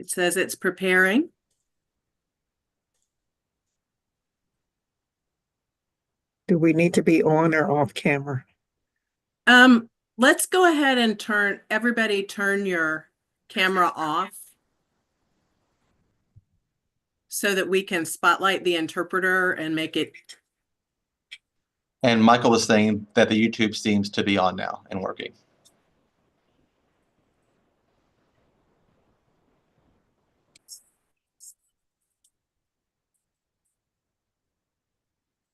It says it's preparing. Do we need to be on or off camera? Let's go ahead and everybody turn your camera off so that we can spotlight the interpreter and make it. And Michael was saying that the YouTube seems to be on now and working.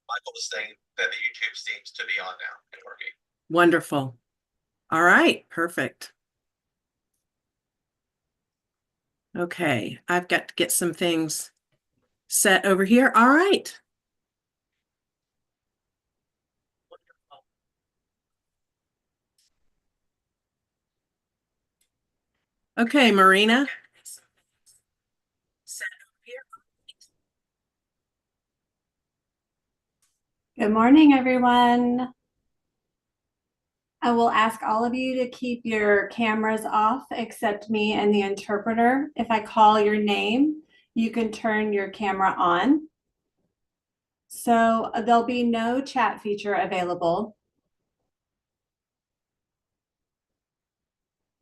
Michael was saying that the YouTube seems to be on now and working. Wonderful. All right, perfect. Okay, I've got to get some things set over here. All right. Okay, Marina. Good morning, everyone. I will ask all of you to keep your cameras off except me and the interpreter. If I call your name, you can turn your camera on. So there'll be no chat feature available.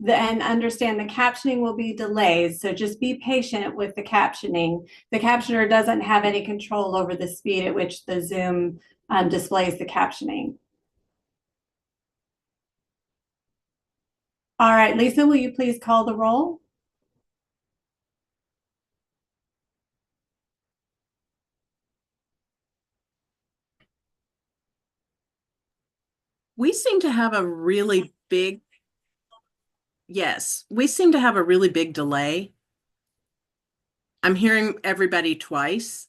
And understand the captioning will be delayed, so just be patient with the captioning. The captioner doesn't have any control over the speed at which the Zoom displays the captioning. All right, Lisa, will you please call the roll? We seem to have a really big, yes, we seem to have a really big delay. I'm hearing everybody twice.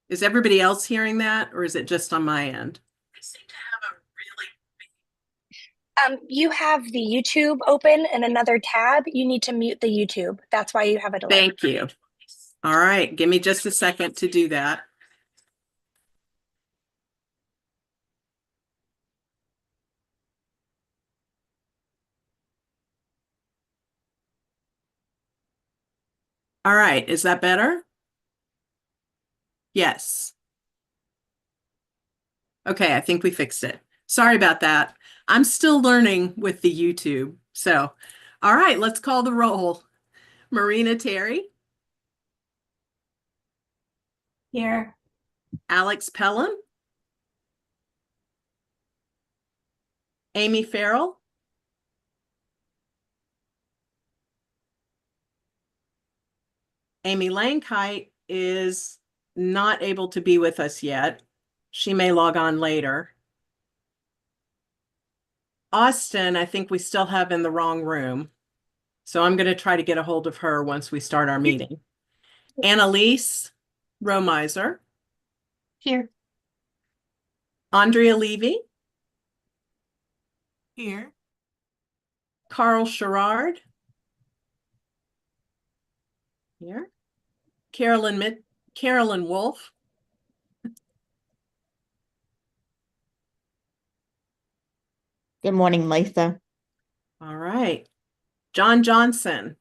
Is everybody else hearing that, or is it just on my end? I seem to have a really You have the YouTube open in another tab. You need to mute the YouTube. That's why you have a delay. Thank you. All right, give me just a second to do that. All right, is that better? Yes. Okay, I think we fixed it. Sorry about that. I'm still learning with the YouTube. So, all right, let's call the roll. Marina Terry. Here. Alex Pellin. Amy Farrell. Amy Langkite is not able to be with us yet. She may log on later. Austin, I think we still have in the wrong room. So I'm going to try to get a hold of her once we start our meeting. Annalise Romiser. Here. Andrea Levy. Here. Carl Sherrard. Here. Carolyn Wolf. Good morning, Lisa. All right. John Johnson.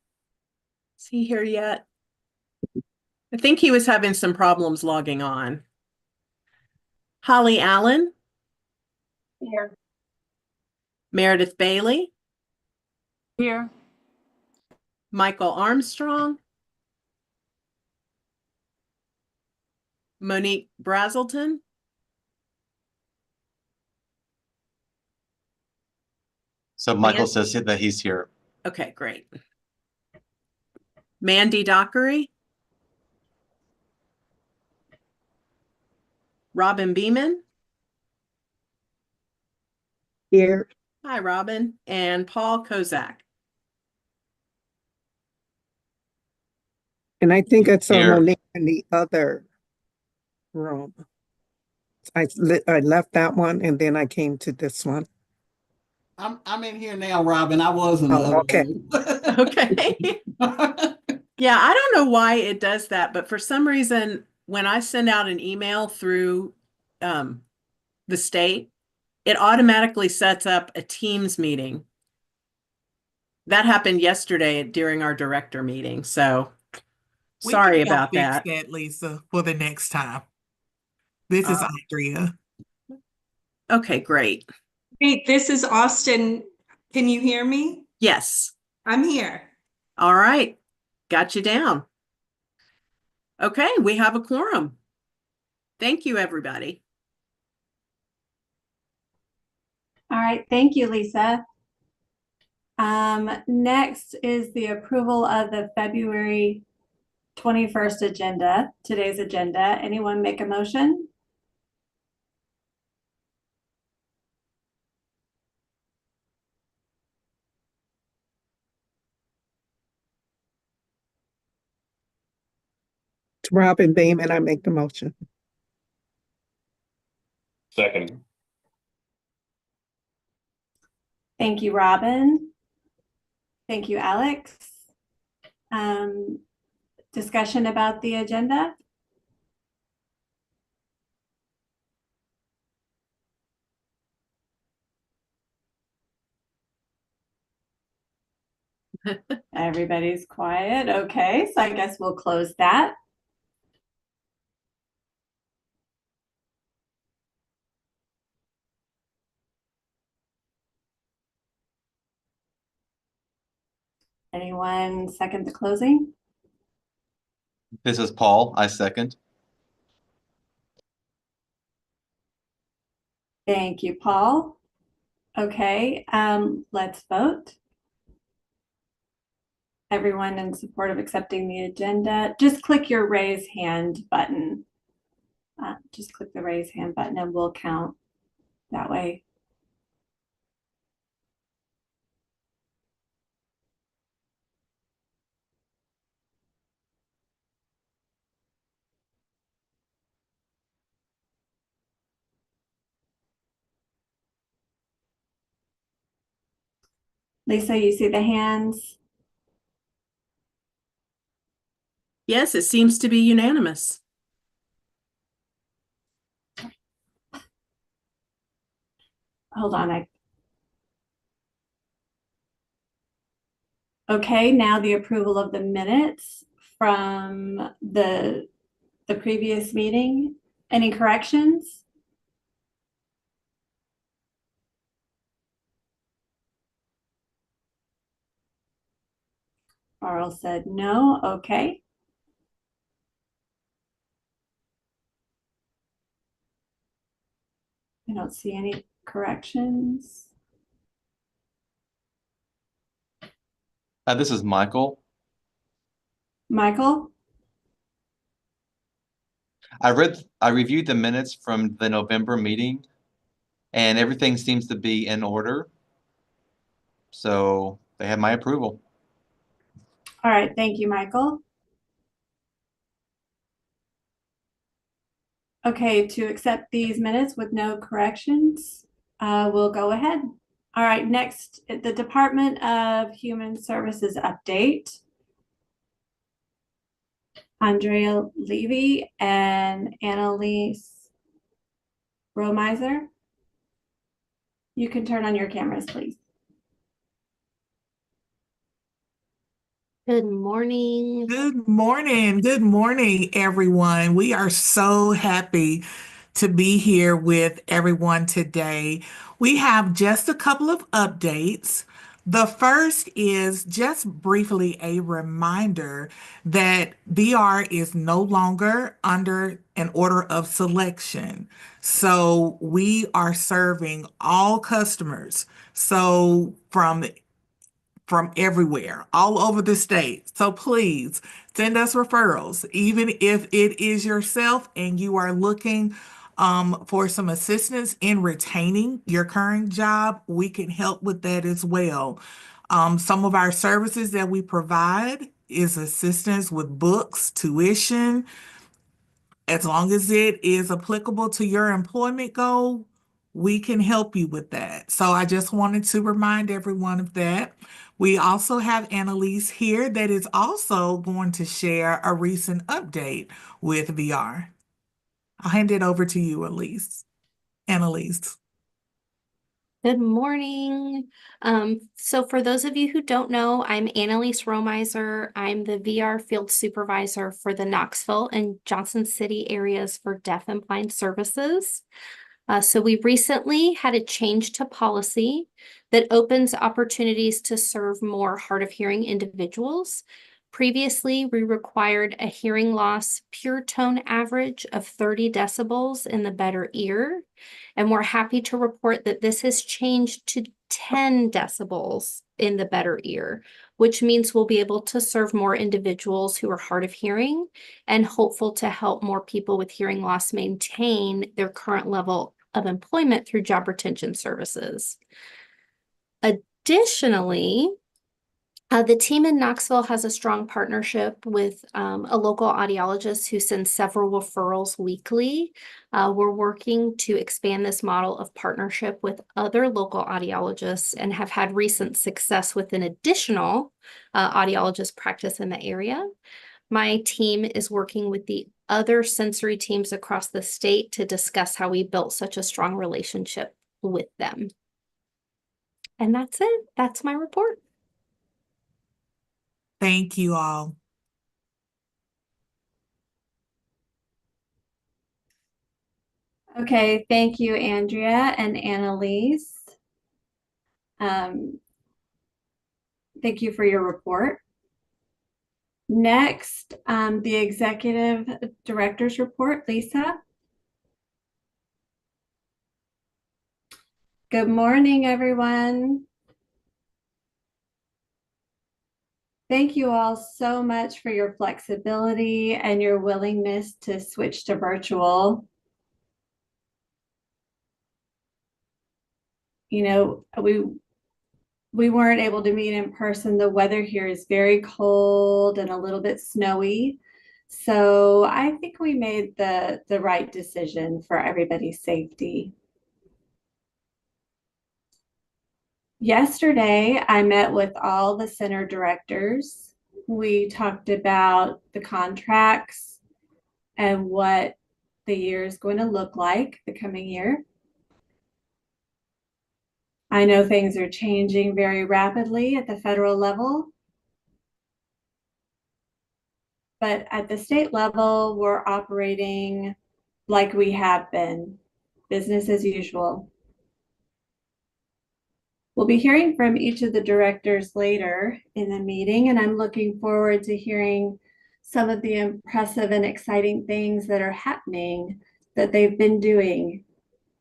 Is he here yet? I think he was having some problems logging on. Holly Allen. Here. Meredith Bailey. Here. Michael Armstrong. Monique Brazelton. So Michael says that he's here. Okay, great. Mandy Dockery. Robin Beeman. Here. Hi, Robin. And Paul Kozak. And I think I saw Here. Monique in the other room. I left that one and then I came to this one. I'm in here now, Robin. I was in the other okay. room. Okay. Yeah, I don't know why it does that, but for some reason, when I send out an email through the state, it automatically sets up a Teams meeting That happened yesterday during our director meeting, so We can sorry help about fix that. that, Lisa, for the next time. This is Andrea. Okay, great. Hey, this is Austin. Can you hear me? Yes. I'm here. All right. Got you down. Okay, we have a quorum. Thank you, everybody. All right, thank you, Lisa. Next is the approval of the February 21st agenda, today's agenda. Anyone make a motion? It's Robin Beam, and I make the motion. Second. Thank you, Robin. Thank you, Alex. Discussion about the agenda? Everybody's quiet. Okay, so I guess we'll close that. Anyone second the closing? This is Paul. I second. Thank you, Paul. Okay, let's vote. Everyone in support of accepting the agenda, just click your raise hand button. Just click the raise hand button and we'll count that way. Lisa, you see the hands? Yes, it seems to be unanimous. Hold on. Okay, now the approval of the minutes from the previous meeting. Any corrections? Carl said no. Okay. I don't see any corrections. This is Michael. Michael? I reviewed the minutes from the November meeting, and everything seems to be in order. So they have my approval. All right, thank you, Michael. Okay, to accept these minutes with no corrections, we'll go ahead. All right, next, the Department of Human Services update. Andrea Levy and Annalise Romiser. You can turn on your cameras, please. Good morning. Good morning. Good morning, everyone. We are so happy to be here with everyone today. We have just a couple of updates. The first is just briefly a reminder that VR is no longer under an order of selection. So we are serving all customers. So from everywhere, all over the state. So please send us referrals, even if it is yourself and you are looking for some assistance in retaining your current job, we can help with that as well. Some of our services that we provide is assistance with books, tuition, as long as it is applicable to your employment goal, we can help you with that. So I just wanted to remind everyone of that. We also have Annalise here that is also going to share a recent update with VR. I'll hand it over to you, Annalise. Good morning. So for those of you who don't know, I'm Annalise Romiser. I'm the VR field supervisor for the Knoxville and Johnson City areas for Deaf and Blind Services. So we recently had a change to policy that opens opportunities to serve more hard of hearing individuals. Previously, we required a hearing loss pure tone average of 30 decibels in the better ear. And we're happy to report that this has changed to 10 decibels in the better ear, which means we'll be able to serve more individuals who are hard of hearing and hopeful to help more people with hearing loss maintain their current level of employment through job retention services. Additionally, the team in Knoxville has a strong partnership with a local audiologist who sends several referrals weekly. We're working to expand this model of partnership with other local audiologists and have had recent success with an additional audiologist practice in the area. My team is working with the other sensory teams across the state to discuss how we built such a strong relationship with them. And that's it. That's my report. Thank you all. Okay, thank you, Andrea and Annalise. Thank you for your report. Next, the executive director's report, Lisa. Good morning, everyone. Thank you all so much for your flexibility and your willingness to switch to virtual. You know, we weren't able to meet in person. The weather here is very cold and a little bit snowy. So I think we made the right decision for everybody's safety. Yesterday, I met with all the center directors. We talked about the contracts and what the year is going to look like the coming year. I know things are changing very rapidly at the federal level, but at the state level, we're operating like we have been, business as usual. We'll be hearing from each of the directors later in the meeting, and I'm looking forward to hearing some of the impressive and exciting things that are happening that they've been doing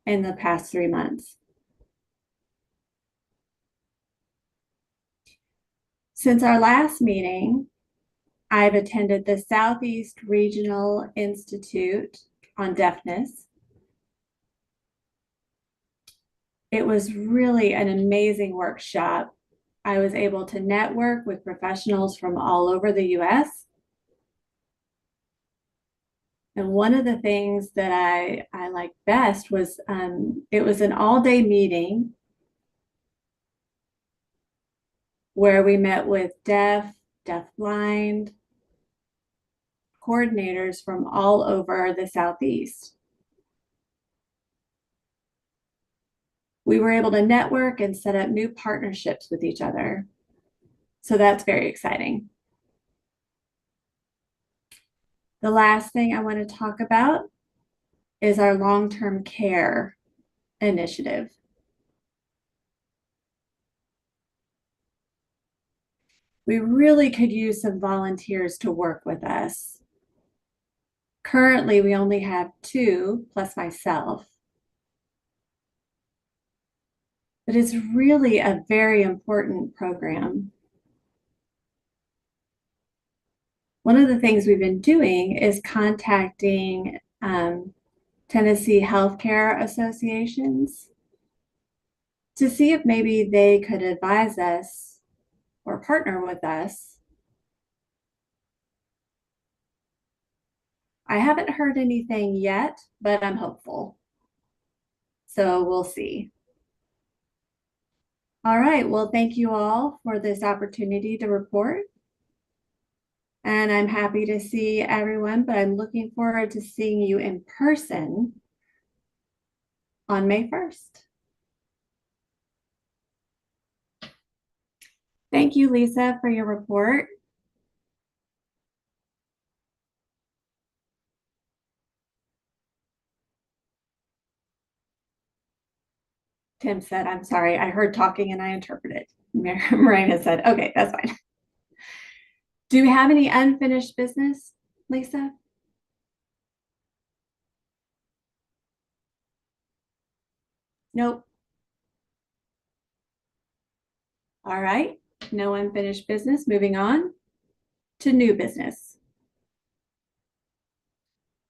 in the past 3 months. Since our last meeting, I've attended the Southeast Regional Institute on Deafness. It was really an amazing workshop. I was able to network with professionals from all over the US. And one of the things that I liked best was it was an all-day meeting where we met with deaf-blind coordinators from all over the Southeast. We were able to network and set up new partnerships with each other. So that's very exciting. The last thing I want to talk about is our long-term care initiative. We really could use some volunteers to work with us. Currently, we only have 2 plus myself. But it's really a very important program. One of the things we've been doing is contacting Tennessee healthcare associations to see if maybe they could advise us or partner with us. I haven't heard anything yet, but I'm hopeful. So we'll see. All right, well, thank you all for this opportunity to report. And I'm happy to see everyone, but I'm looking forward to seeing you in person on May 1st. Thank you, Lisa, for your report. Tim said, I'm sorry, I heard talking and I interpreted. Marina said, okay, that's fine. Do we have any unfinished business, Lisa? Nope. All right, no unfinished business. Moving on to new business.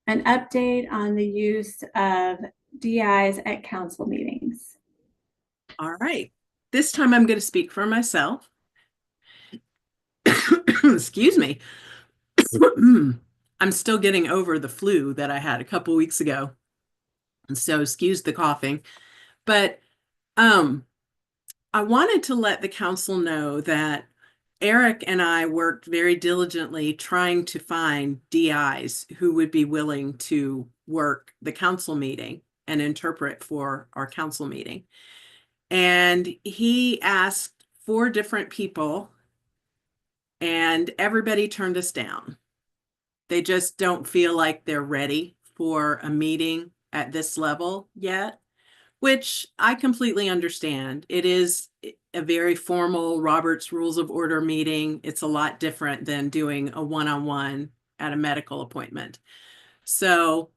An update on the use of DIs at council meetings. All right. This time I'm going to speak for myself. Excuse me. I'm still getting over the flu that I had a couple weeks ago. And so excuse the coughing. But I wanted to let the council know that Eric and I worked very diligently trying to find DIs who would be willing to work the council meeting and interpret for our council meeting. And he asked 4 different people, and everybody turned us down. They just don't feel like they're ready for a meeting at this level yet, which I completely understand. It is a very formal Robert's Rules of Order meeting. It's a lot different than doing a one-on-one at a medical appointment. So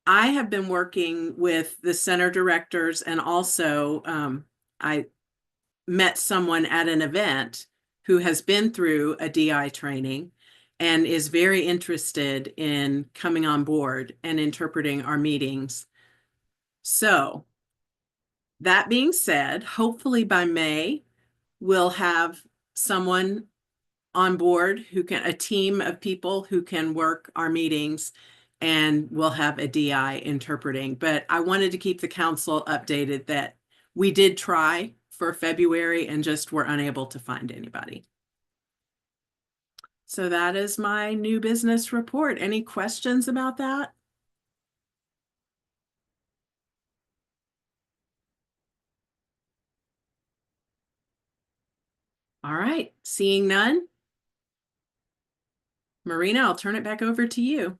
I have been working with the center directors, and also I met someone at an event who has been through a DI training and is very interested in coming on board and interpreting our meetings. So that being said, hopefully by May, we'll have someone on board a team of people who can work our meetings, and we'll have a DI interpreting. But I wanted to keep the council updated that we did try for February and just were unable to find anybody. So that is my new business report. Any questions about that? All right, seeing none. Marina, I'll turn it back over to you.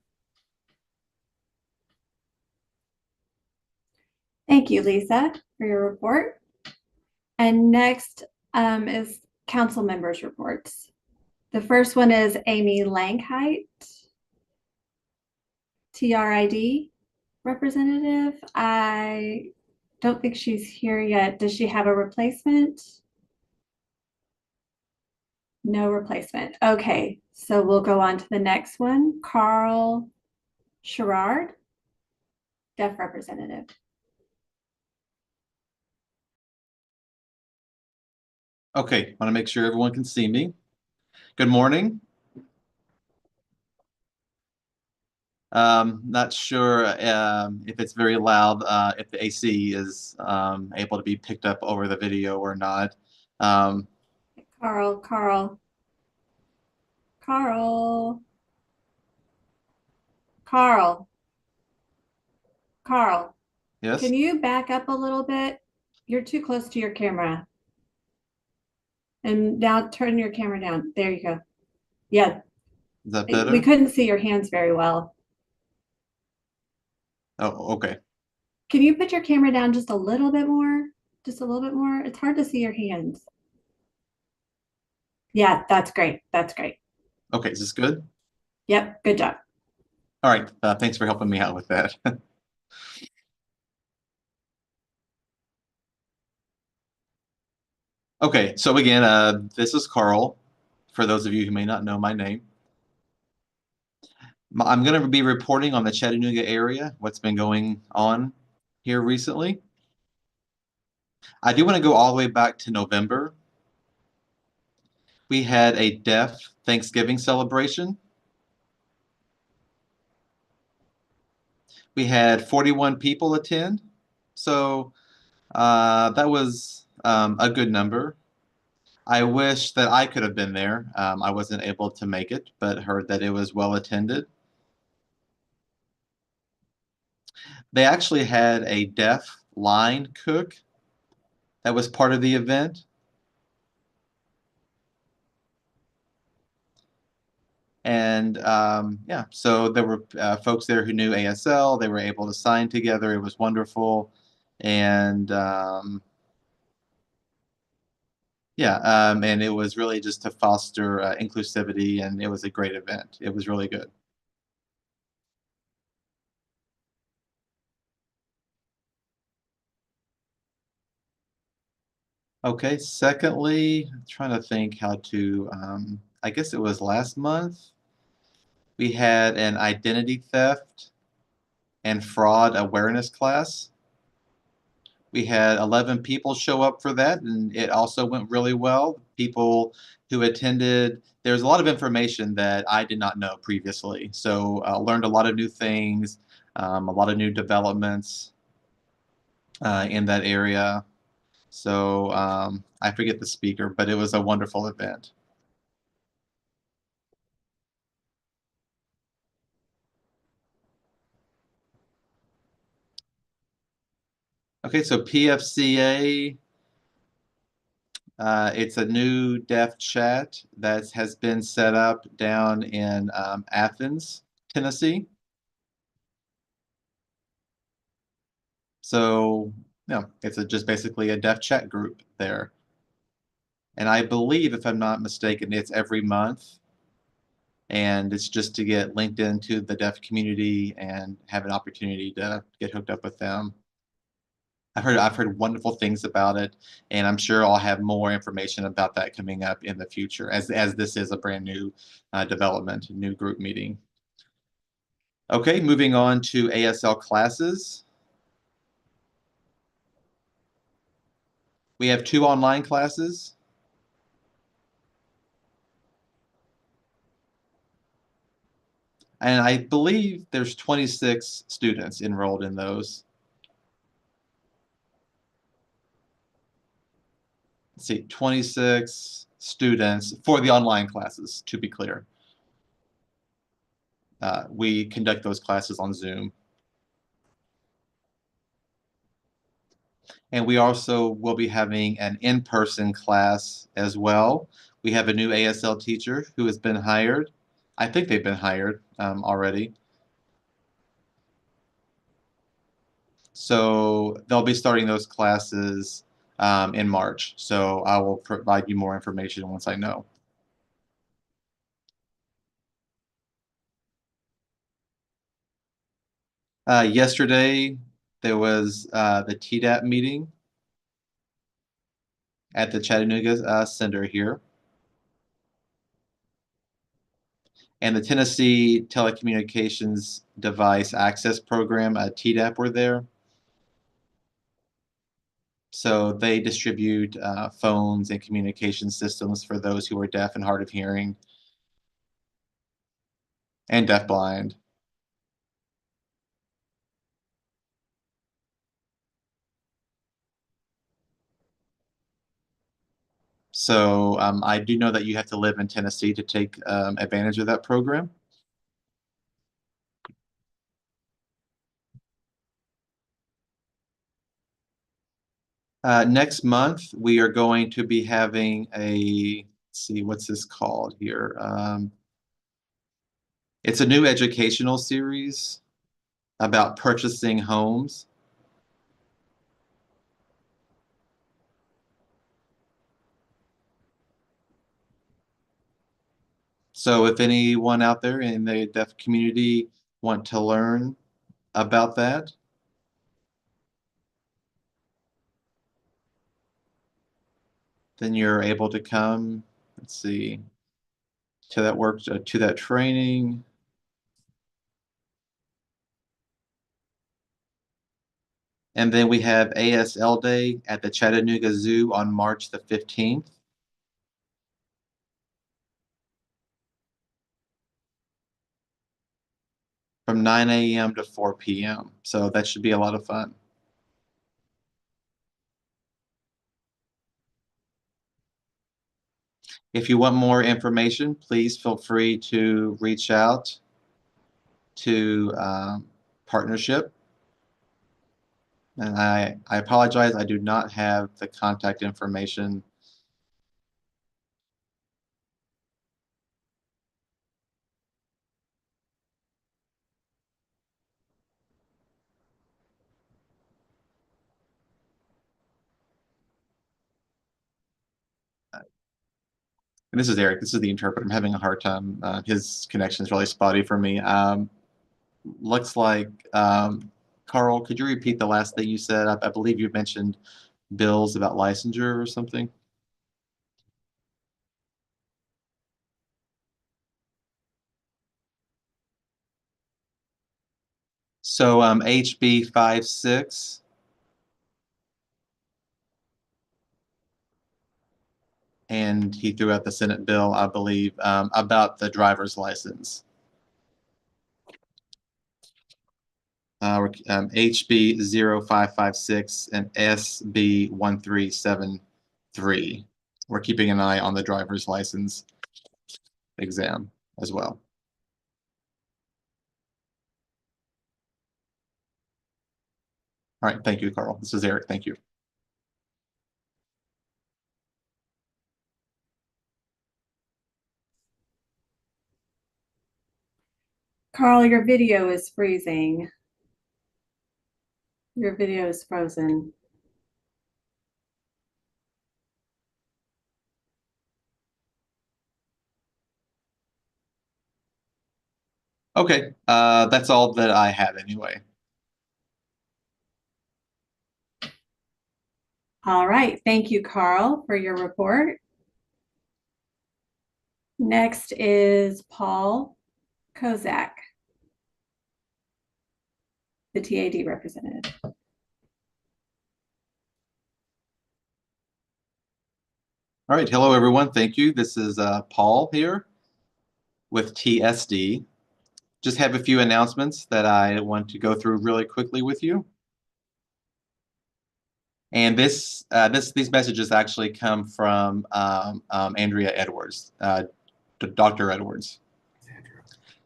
Thank you, Lisa, for your report. And next is council members' reports. The first one is Amy Langheit, TRID representative. I don't think she's here yet. Does she have a replacement? No replacement. Okay, so we'll go on to the next one. Carl Sherrard, deaf representative. Okay, want to make sure everyone can see me. Good morning. Not sure if it's very loud, if the AC is able to be picked up over the video or not. Carl. Carl, Yes, can you back up a little bit? You're too close to your camera. And now turn your camera down. There you go. Yeah, is that we better? couldn't see your hands very well. Oh, okay. Can you put your camera down just a little bit more? Just a little bit more? It's hard to see your hands. Yeah, that's great. That's great. Okay, is this good? Yep, good job. All right, thanks for helping me out with that. Okay, so again, this is Carl, for those of you who may not know my name. I'm going to be reporting on the Chattanooga area, what's been going on here recently. I do want to go all the way back to November. We had a deaf Thanksgiving celebration. We had 41 people attend, so that was a good number. I wish that I could have been there. I wasn't able to make it, but heard that it was well attended. They actually had a deaf line cook that was part of the event. And yeah, so there were folks there who knew ASL. They were able to sign together. It was wonderful. And yeah, and it was really just to foster inclusivity, and it was a great event. It was really good. Okay, secondly, I'm trying to think how to, I guess it was last month, we had an identity theft and fraud awareness class. We had 11 people show up for that, and it also went really well. People who attended, there's a lot of information that I did not know previously. So learned a lot of new things, a lot of new developments in that area. So I forget the speaker, but it was a wonderful event. Okay, so PFCA, it's a new deaf chat that has been set up down in Athens, Tennessee. So, yeah, it's just basically a deaf chat group there. And I believe, if I'm not mistaken, it's every month. And it's just to get linked into the deaf community and have an opportunity to get hooked up with them. I've heard wonderful things about it, and I'm sure I'll have more information about that coming up in the future, as this is a brand new development, new group meeting. Okay, moving on to ASL classes. We have 2 online classes. And I believe there's 26 students enrolled in those. Let's see, 26 students for the online classes, to be clear. We conduct those classes on Zoom. And we also will be having an in-person class as well. We have a new ASL teacher who has been hired. I think they've been hired already. So they'll be starting those classes in March. So I will provide you more information once I know. Yesterday, there was the TDAP meeting at the Chattanooga Center here. And the Tennessee Telecommunications Device Access Program, TDAP, were there. So they distribute phones and communication systems for those who are deaf and hard of hearing and deafblind. So I do know that you have to live in Tennessee to take advantage of that program. Next month, we are going to be having let's see, what's this called here? It's a new educational series about purchasing homes. So if anyone out there in the deaf community want to learn about that, then you're able to come, let's see, to that work, to that training. And then we have ASL Day at the Chattanooga Zoo on March the 15th. From 9 a.m. to 4 p.m. So that should be a lot of fun. If you want more information, please feel free to reach out to Partnership. And I apologize, I do not have the contact information. And this is Eric. This is the interpreter. I'm having a hard time. His connection is really spotty for me. Looks like, Carl, could you repeat the last thing you said? I believe you mentioned bills about licensure or something. So HB 56. And he threw out the Senate bill, I believe, about the driver's license. HB 0556 and SB 1373. We're keeping an eye on the driver's license exam as well. All right, thank you, Carl. This is Eric. Thank you. Carl, your video is freezing. Your video is frozen. Okay, that's all that I have anyway. All right, thank you, Carl, for your report. Next is Paul Kozak, the TAD representative. All right, hello everyone. Thank you. This is Paul here with TSD. Just have a few announcements that I want to go through really quickly with you. And these messages actually come from Andrea Edwards, Dr. Edwards.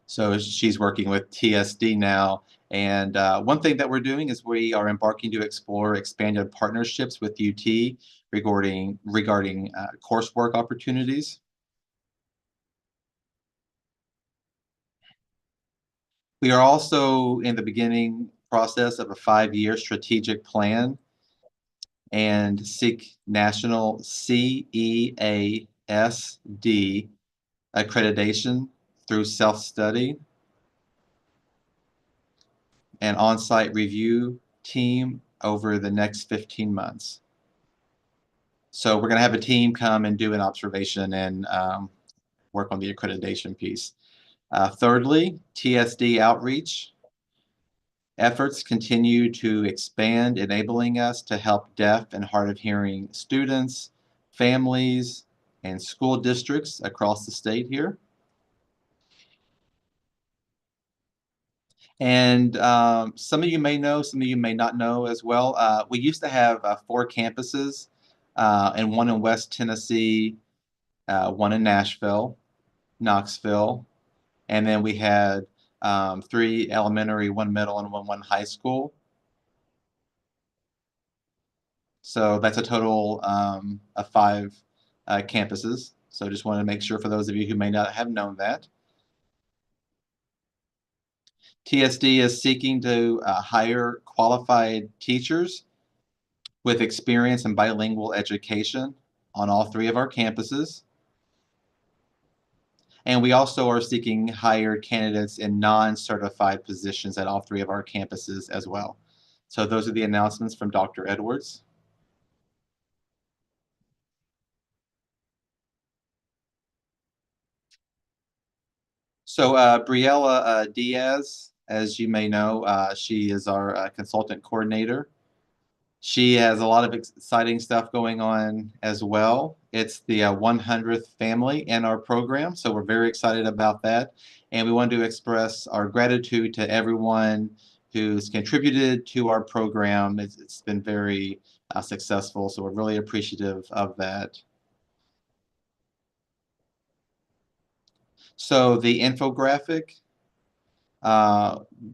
So she's working with TSD now. And one thing that we're doing is we are embarking to explore expanded partnerships with UT regarding coursework opportunities. We are also in the beginning process of a 5-year strategic plan and seek national CEASD accreditation through self-study and on-site review team over the next 15 months. So we're going to have a team come and do an observation and work on the accreditation piece. Thirdly, TSD outreach efforts continue to expand, enabling us to help deaf and hard of hearing students, families, and school districts across the state here. And some of you may know, some of you may not know as well. We used to have 4 campuses, and one in West Tennessee, one in Nashville, Knoxville, and then we had 3 elementary, 1 middle, and one high school. So that's a total of 5 campuses. So just wanted to make sure for those of you who may not have known that. TSD is seeking to hire qualified teachers with experience in bilingual education on all 3 of our campuses. And we also are seeking hired candidates in non-certified positions at all 3 of our campuses as well. So those are the announcements from Dr. Edwards. So Briella Diaz, as you may know, she is our consultant coordinator. She has a lot of exciting stuff going on as well. It's the 100th family in our program, so we're very excited about that. And we want to express our gratitude to everyone who's contributed to our program. It's been very successful, so we're really appreciative of that. So the infographic,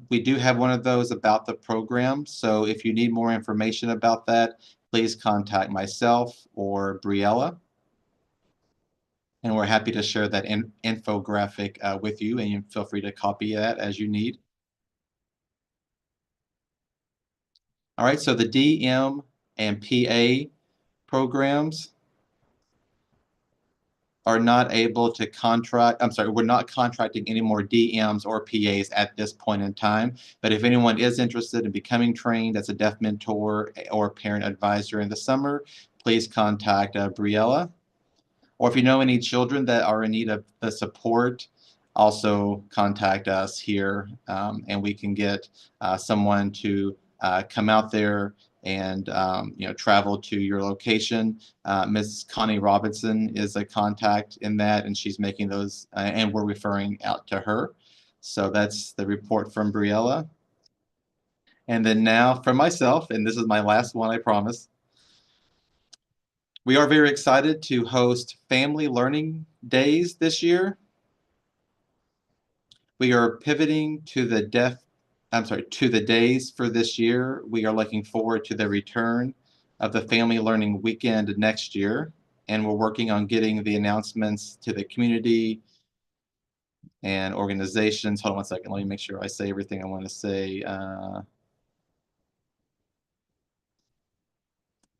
we do have one of those about the program. So if you need more information about that, please contact myself or Briella. And we're happy to share that infographic with you, and you feel free to copy that as you need. All right, so the DM and PA programs. are not able to contract, I'm sorry, we're not contracting any more DMs or PAs at this point in time. But if anyone is interested in becoming trained as a deaf mentor or parent advisor in the summer, please contact Briella. Or if you know any children that are in need of the support, also contact us here, and we can get someone to come out there and travel to your location. Miss Connie Robinson is a contact in that, and she's making those, and we're referring out to her. So that's the report from Briella. And then now for myself, and this is my last one, I promise. We are very excited to host Family Learning Days this year. We are pivoting to the days for this year. We are looking forward to the return of the Family Learning Weekend next year, and we're working on getting the announcements to the community and organizations. Hold on one second, let me make sure I say everything I want to say.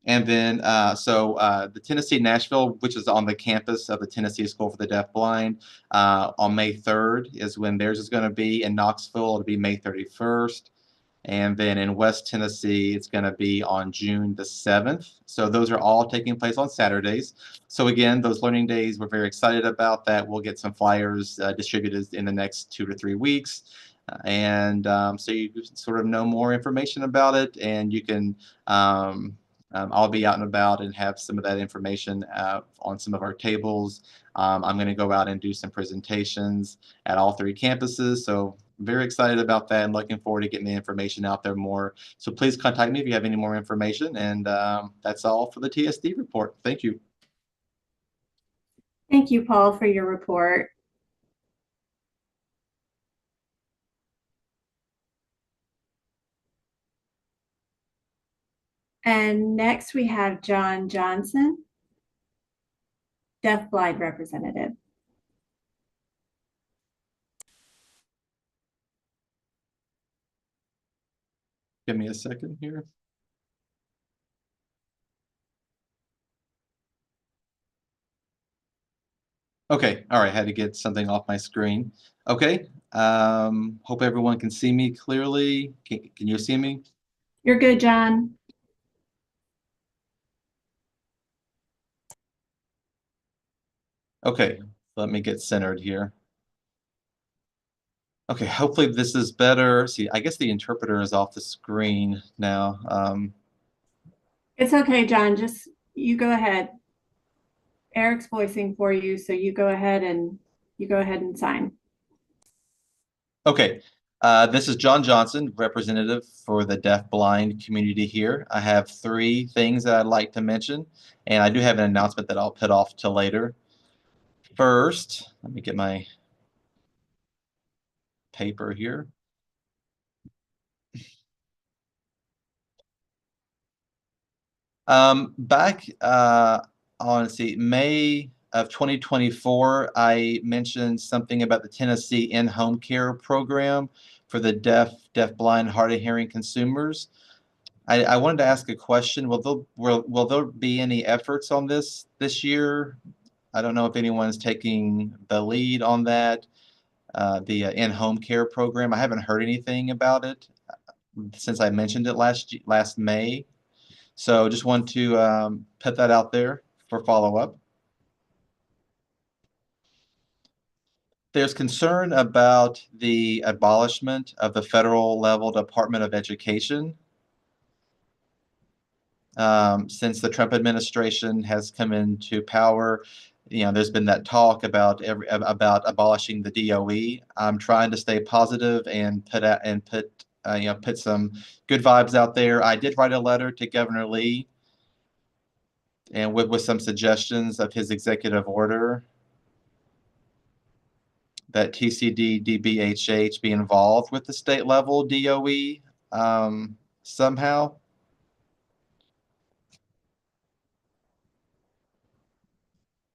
And then, the Tennessee Nashville, which is on the campus of the Tennessee School for the Deafblind, on May 3rd is when theirs is going to be. In Knoxville, it'll be May 31st. And then in West Tennessee, it's going to be on June the 7th. So those are all taking place on Saturdays. So again, those learning days, we're very excited about that. We'll get some flyers distributed in the next 2 to 3 weeks. So you sort of know more information about it, and you can I'll be out and about and have some of that information on some of our tables. I'm going to go out and do some presentations at all 3 campuses. So very excited about that and looking forward to getting the information out there more. So please contact me if you have any more information. And that's all for the TSD report. Thank you. Thank you, Paul, for your report. And next we have John Johnson, deafblind representative. Give me a second here. Okay, all right, had to get something off my screen. Okay, hope everyone can see me clearly. Can you see me? You're good, John. Okay, let me get centered here. Okay, hopefully this is better. See, I guess the interpreter is off the screen now. It's okay, John. Just you go ahead. Eric's voicing for you, so you go ahead and sign. Okay, this is John Johnson, representative for the deaf-blind community here. I have 3 things that I'd like to mention, and I do have an announcement that I'll put off till later. First, let me get my paper here. Back on, let's see, May of 2024, I mentioned something about the Tennessee in-home care program for the deaf, blind, hard of hearing consumers. I wanted to ask a question. Will there be any efforts on this year? I don't know if anyone's taking the lead on that, the in-home care program. I haven't heard anything about it since I mentioned it last May. So just want to put that out there for follow-up. There's concern about the abolishment of the federal level Department of Education. Since the Trump administration has come into power, there's been that talk about abolishing the DOE. I'm trying to stay positive and put some good vibes out there. I did write a letter to Governor Lee and with some suggestions of his executive order that TCD DBHH be involved with the state level DOE somehow.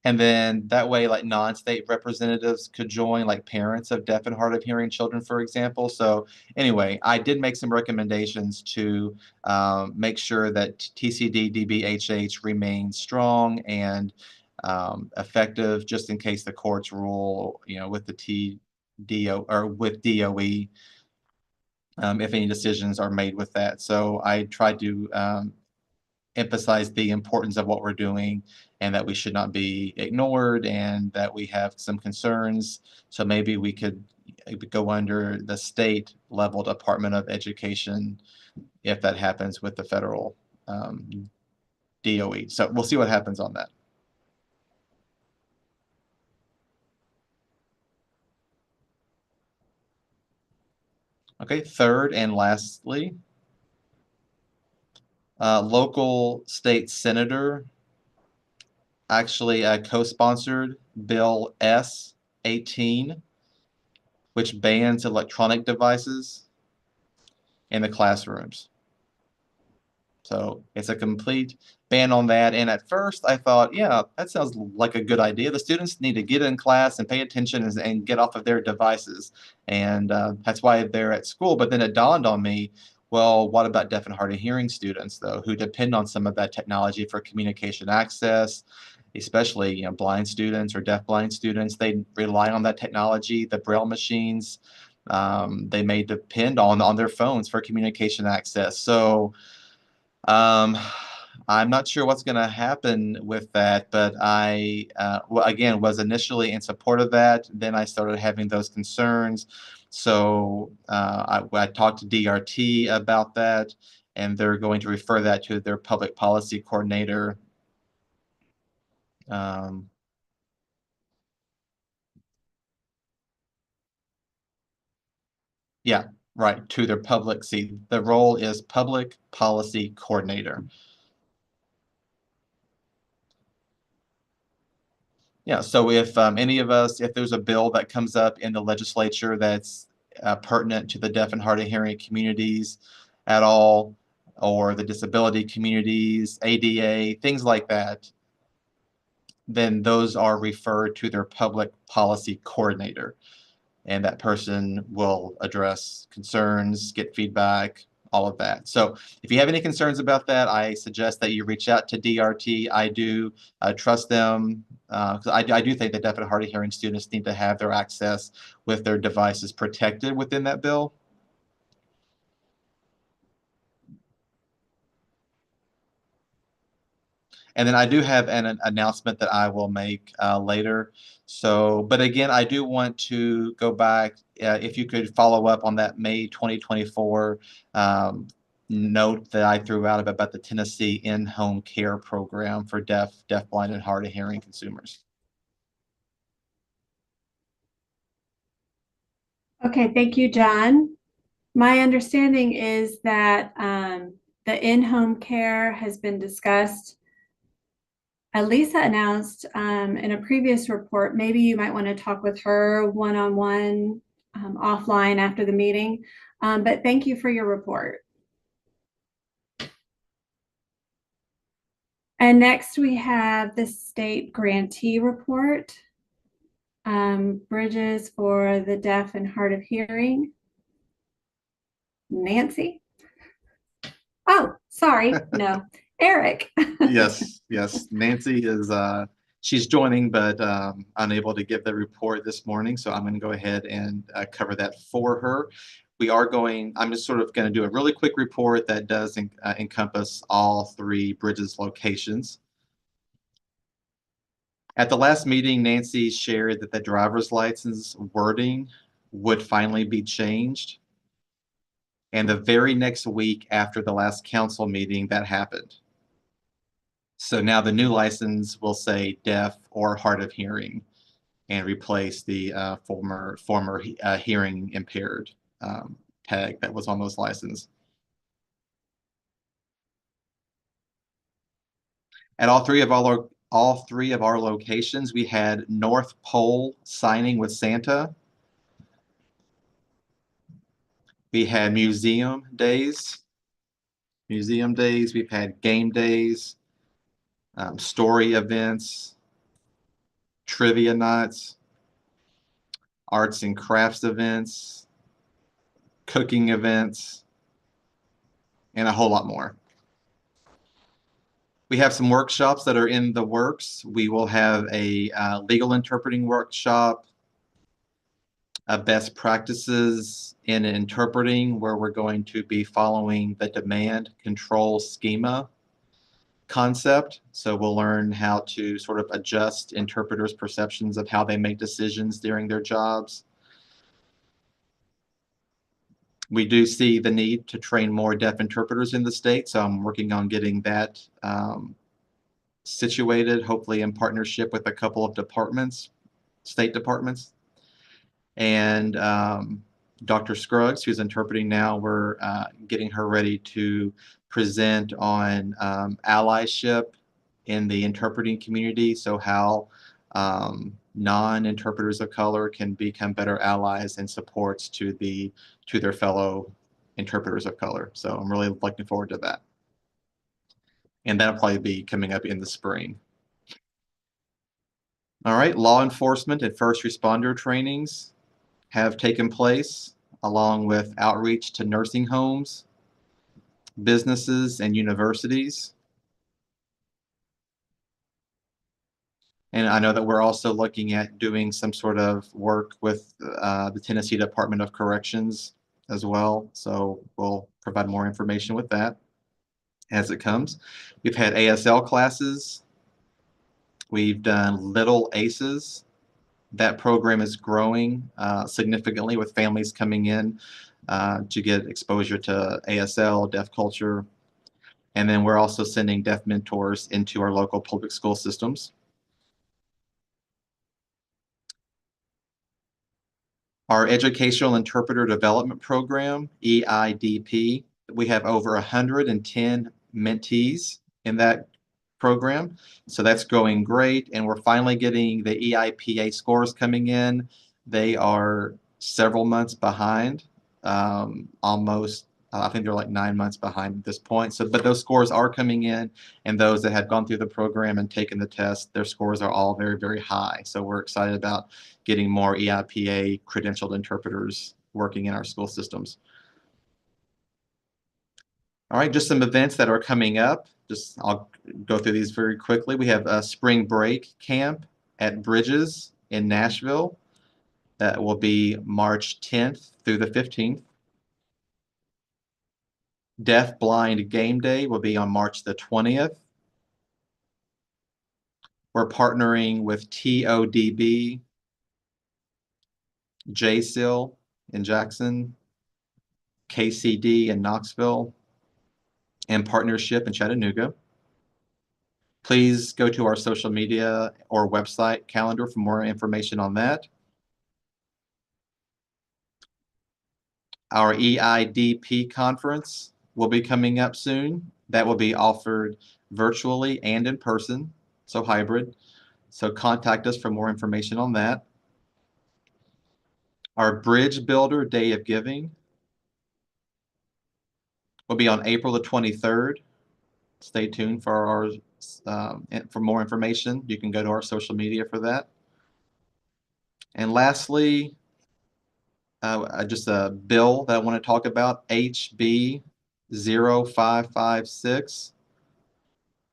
And then that way, like non-state representatives could join, like parents of deaf and hard of hearing children, for example. So anyway, I did make some recommendations to make sure that TCD DBHH remains strong and effective, just in case the courts rule, with the TDO or with DOE, if any decisions are made with that. So I tried to emphasize the importance of what we're doing and that we should not be ignored and that we have some concerns. So maybe we could go under the state level Department of Education if that happens with the federal DOE. So we'll see what happens on that. Okay, third and lastly, local state senator actually co-sponsored Bill S-18, which bans electronic devices in the classrooms. So it's a complete ban on that. And at first I thought, yeah, that sounds like a good idea. The students need to get in class and pay attention and get off of their devices. And that's why they're at school. But then it dawned on me, well, what about deaf and hard of hearing students, though, who depend on some of that technology for communication access, especially, blind students or deaf-blind students. They rely on that technology, the Braille machines. They may depend on their phones for communication access. So I'm not sure what's going to happen with that, but I, again, was initially in support of that. Then I started having those concerns. So I talked to DRT about that, and they're going to refer that to their public policy coordinator. Yeah, right, to their public, see, the role is public policy coordinator. Yeah, so if any of us, if there's a bill that comes up in the legislature that's pertinent to the deaf and hard of hearing communities at all, or the disability communities, ADA, things like that, then those are referred to their public policy coordinator. And that person will address concerns, get feedback, all of that. So if you have any concerns about that, I suggest that you reach out to DRT. I do trust them, because I do think that deaf and hard of hearing students need to have their access with their devices protected within that bill. And then I do have an announcement that I will make later. So, but again, I do want to go back, if you could follow up on that May 2024 note that I threw out about the Tennessee in-home care program for deaf, blind, and hard of hearing consumers. Okay, thank you, John. My understanding is that the in-home care has been discussed. Lisa announced in a previous report, maybe you might want to talk with her one-on-one offline after the meeting, but thank you for your report. And next we have the state grantee report, bridges for the deaf and hard of hearing. Nancy? Oh, sorry, no, Eric. Yes, Nancy is she's joining, but unable to give the report this morning. So I'm going to go ahead and cover that for her. I'm just sort of going to do a really quick report that does encompass all 3 bridges locations. At the last meeting, Nancy shared that the driver's license wording would finally be changed. And the very next week after the last council meeting, that happened. So now the new license will say deaf or hard of hearing and replace the former hearing impaired tag that was on those licenses. At all three of our locations, we had North Pole signing with Santa. We had museum days. We've had game days, story events, trivia nights, arts and crafts events, cooking events, and a whole lot more. We have some workshops that are in the works. We will have a legal interpreting workshop, a best practices in interpreting, where we're going to be following the demand control schema concept. So we'll learn how to sort of adjust interpreters' perceptions of how they make decisions during their jobs. We do see the need to train more deaf interpreters in the state, so I'm working on getting that situated, hopefully in partnership with a couple of departments, state departments. And Dr. Scruggs, who's interpreting now, we're getting her ready to present on allyship in the interpreting community, so how non-interpreters of color can become better allies and supports to their fellow interpreters of color. So I'm really looking forward to that. And that'll probably be coming up in the spring. All right, law enforcement and first responder trainings have taken place, along with outreach to nursing homes, businesses, and universities. And I know that we're also looking at doing some sort of work with the Tennessee Department of Corrections as well. So we'll provide more information with that as it comes. We've had ASL classes. We've done Little Aces. That program is growing significantly, with families coming in to get exposure to ASL, deaf culture. And then we're also sending deaf mentors into our local public school systems. Our Educational Interpreter Development Program, EIDP, we have over 110 mentees in that program. So that's going great. And we're finally getting the EIPA scores coming in. They are several months behind, almost, I think they're like 9 months behind at this point. So, but those scores are coming in, and those that had gone through the program and taken the test, their scores are all very, very high. So we're excited about getting more EIPA credentialed interpreters working in our school systems. All right, just some events that are coming up. I'll go through these very quickly. We have a spring break camp at Bridges in Nashville. That will be March 10th through the 15th. Deaf Blind Game Day will be on March the 20th. We're partnering with TODB, JSIL in Jackson, KCD in Knoxville, and Partnership in Chattanooga. Please go to our social media or website calendar for more information on that. Our EIDP conference will be coming up soon. That will be offered virtually and in person, so hybrid. So contact us for more information on that. Our Bridge Builder Day of Giving will be on April the 23rd. Stay tuned for for more information. You can go to our social media for that. And lastly, just a bill that I want to talk about, HB 0556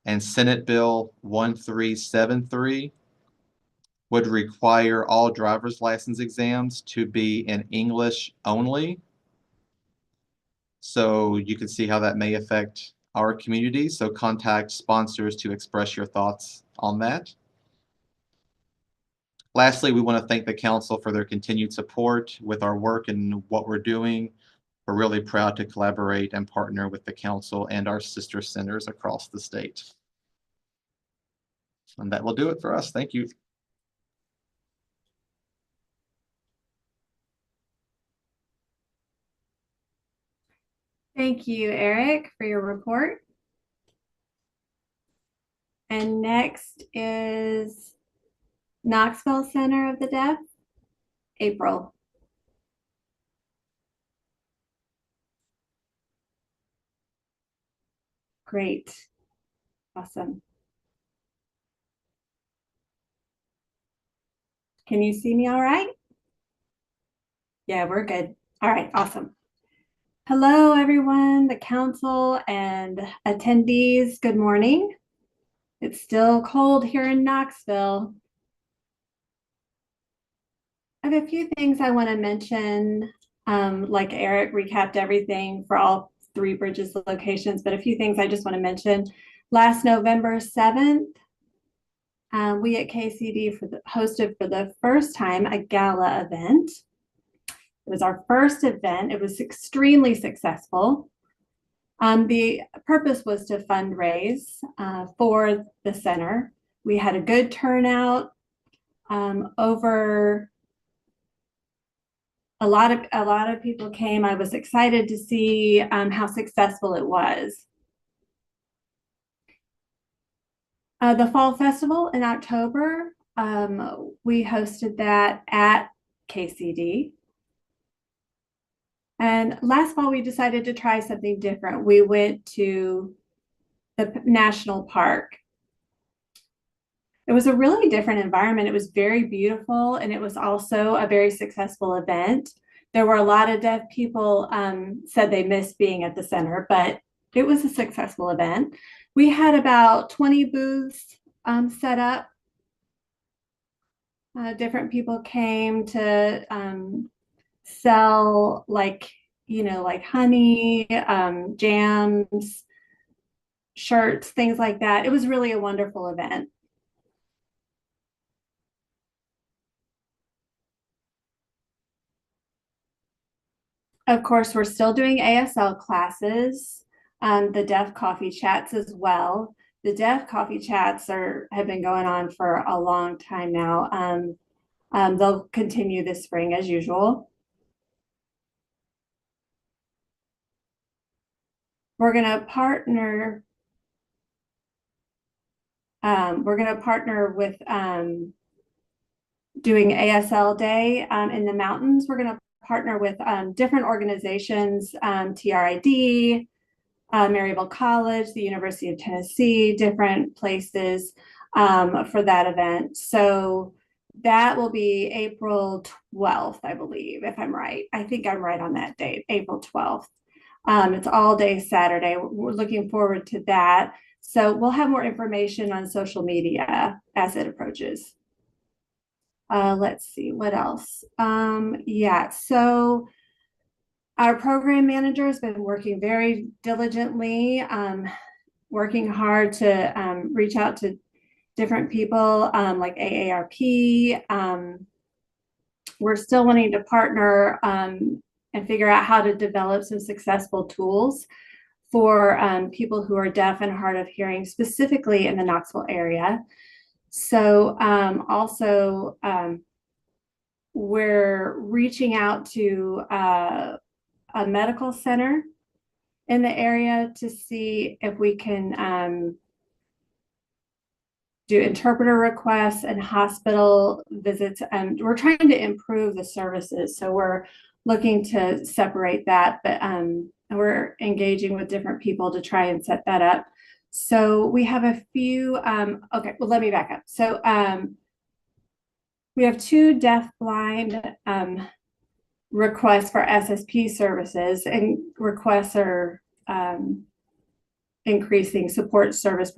and Senate Bill 1373 would require all driver's license exams to be in English only. So you can see how that may affect our community. So contact sponsors to express your thoughts on that. Lastly, we want to thank the council for their continued support with our work and what we're doing. We're really proud to collaborate and partner with the council and our sister centers across the state. And that will do it for us. Thank you. Thank you, Eric, for your report. And next is Knoxville Center of the Deaf, April. Great. Awesome. Can you see me all right? Yeah, we're good. All right, awesome. Hello, everyone, the council and attendees. Good morning. It's still cold here in Knoxville. I have a few things I want to mention. Like Eric recapped everything for all 3 bridges locations, but a few things I just want to mention. Last November 7th, we at KCD hosted for the first time a gala event. It was our first event. It was extremely successful. The purpose was to fundraise for the center. We had a good turnout. Over a lot of people came. I was excited to see how successful it was. The Fall Festival in October, we hosted that at KCD. And last fall, we decided to try something different. We went to the national park. It was a really different environment. It was very beautiful, and it was also a very successful event. There were a lot of deaf people said they missed being at the center, but it was a successful event. We had about 20 booths set up. Different people came to sell like honey, jams, shirts, things like that. It was really a wonderful event. Of course, we're still doing ASL classes, the deaf coffee chats as well. The deaf coffee chats have been going on for a long time now. They'll continue this spring as usual. We're going to partner with doing ASL Day in the mountains. We're going to partner with different organizations, TRID, Maryville College, the University of Tennessee, different places for that event. So that will be April 12th, I believe, if I'm right. I think I'm right on that date, April 12th. It's all day Saturday. We're looking forward to that. So we'll have more information on social media as it approaches. Let's see, what else? Yeah, so our program manager has been working very diligently, working hard to reach out to different people like AARP. We're still wanting to partner and figure out how to develop some successful tools for people who are deaf and hard of hearing, specifically in the Knoxville area. So also we're reaching out to a medical center in the area to see if we can do interpreter requests and hospital visits. And we're trying to improve the services. So we're looking to separate that, but we're engaging with different people to try and set that up. So we have a few, okay, well, let me back up. So we have 2 deaf-blind requests for SSP services, and requests are increasing support service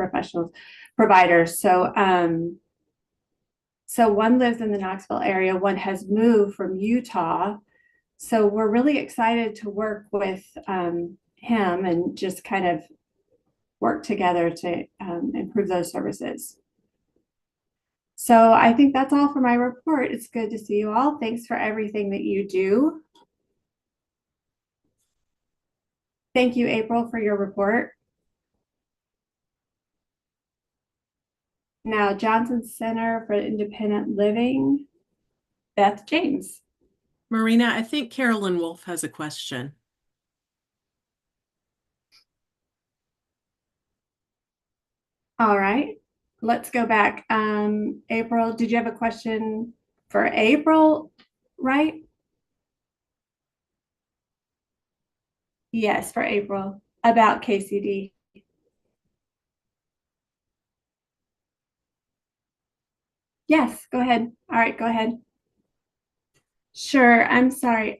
providers. So one lives in the Knoxville area, one has moved from Utah. So we're really excited to work with him and just kind of work together to improve those services. So I think that's all for my report. It's good to see you all. Thanks for everything that you do. Thank you, April, for your report. Now, Johnson Center for Independent Living, Beth James. Marina, I think Carolyn Wolf has a question. All right, let's go back. April, did you have a question for April, right? Yes, for April, about KCD. Yes, go ahead. All right, go ahead. Sure, I'm sorry.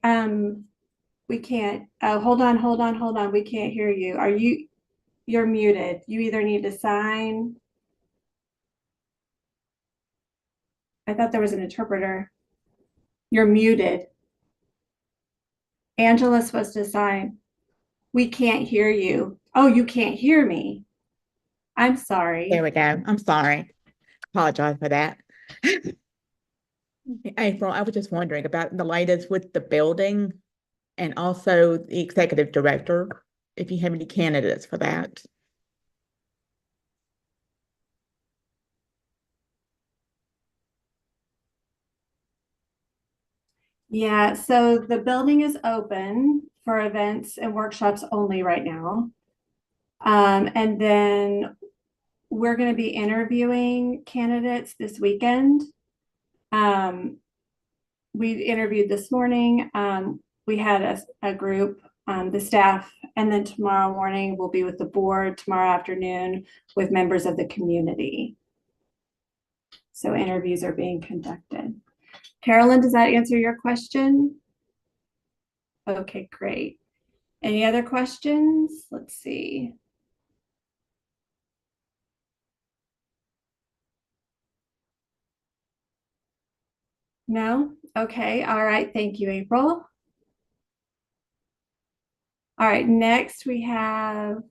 We can't, hold on. We can't hear you. You're muted. You either need to sign I thought there was an interpreter. You're muted. Angela's supposed to sign. We can't hear you. Oh, you can't hear me. I'm sorry. There we go. I'm sorry. Apologize for that. April, I was just wondering about the latest with the building and also the executive director, if you have any candidates for that. Yeah, so the building is open for events and workshops only right now. And then we're going to be interviewing candidates this weekend. We interviewed this morning. We had a group, the staff, and then tomorrow morning we'll be with the board, tomorrow afternoon with members of the community. So interviews are being conducted. Carolyn, does that answer your question? Okay, great. Any other questions? Let's see. No? Okay, all right. Thank you, April. All right, next we have,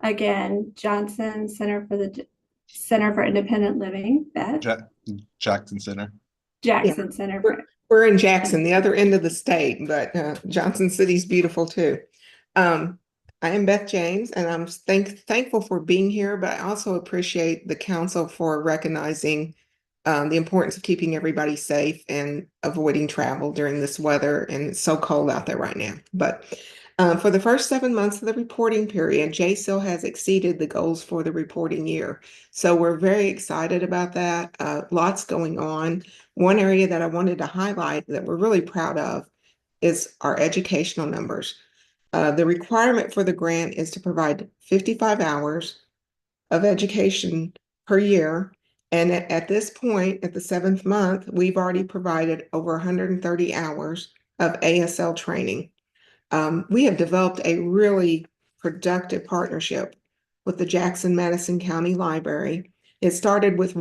again, Johnson Center for Independent Living, Beth. Jackson Center. Jackson Center for We're in Jackson, the other end of the state, but Johnson City's beautiful too. I am Beth James, and I'm thankful for being here, but I also appreciate the council for recognizing the importance of keeping everybody safe and avoiding travel during this weather. And it's so cold out there right now. But for the first 7 months of the reporting period, JSIL has exceeded the goals for the reporting year. So we're very excited about that. Lots going on. One area that I wanted to highlight that we're really proud of is our educational numbers. The requirement for the grant is to provide 55 hours of education per year. And at this point, at the 7th month, we've already provided over 130 hours of ASL training. We have developed a really productive partnership with the Jackson Madison County Library. It started with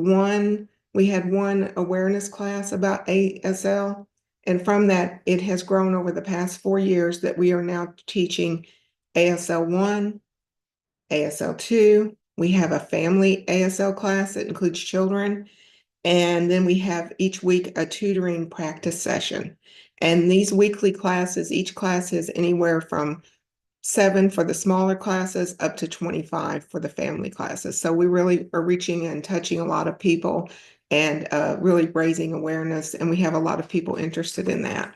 we had one awareness class about ASL. And from that, it has grown over the past 4 years that we are now teaching ASL 1, ASL 2. We have a family ASL class that includes children. And then we have each week a tutoring practice session. And these weekly classes, each class is anywhere from 7 for the smaller classes up to 25 for the family classes. So we really are reaching and touching a lot of people and really raising awareness. And we have a lot of people interested in that.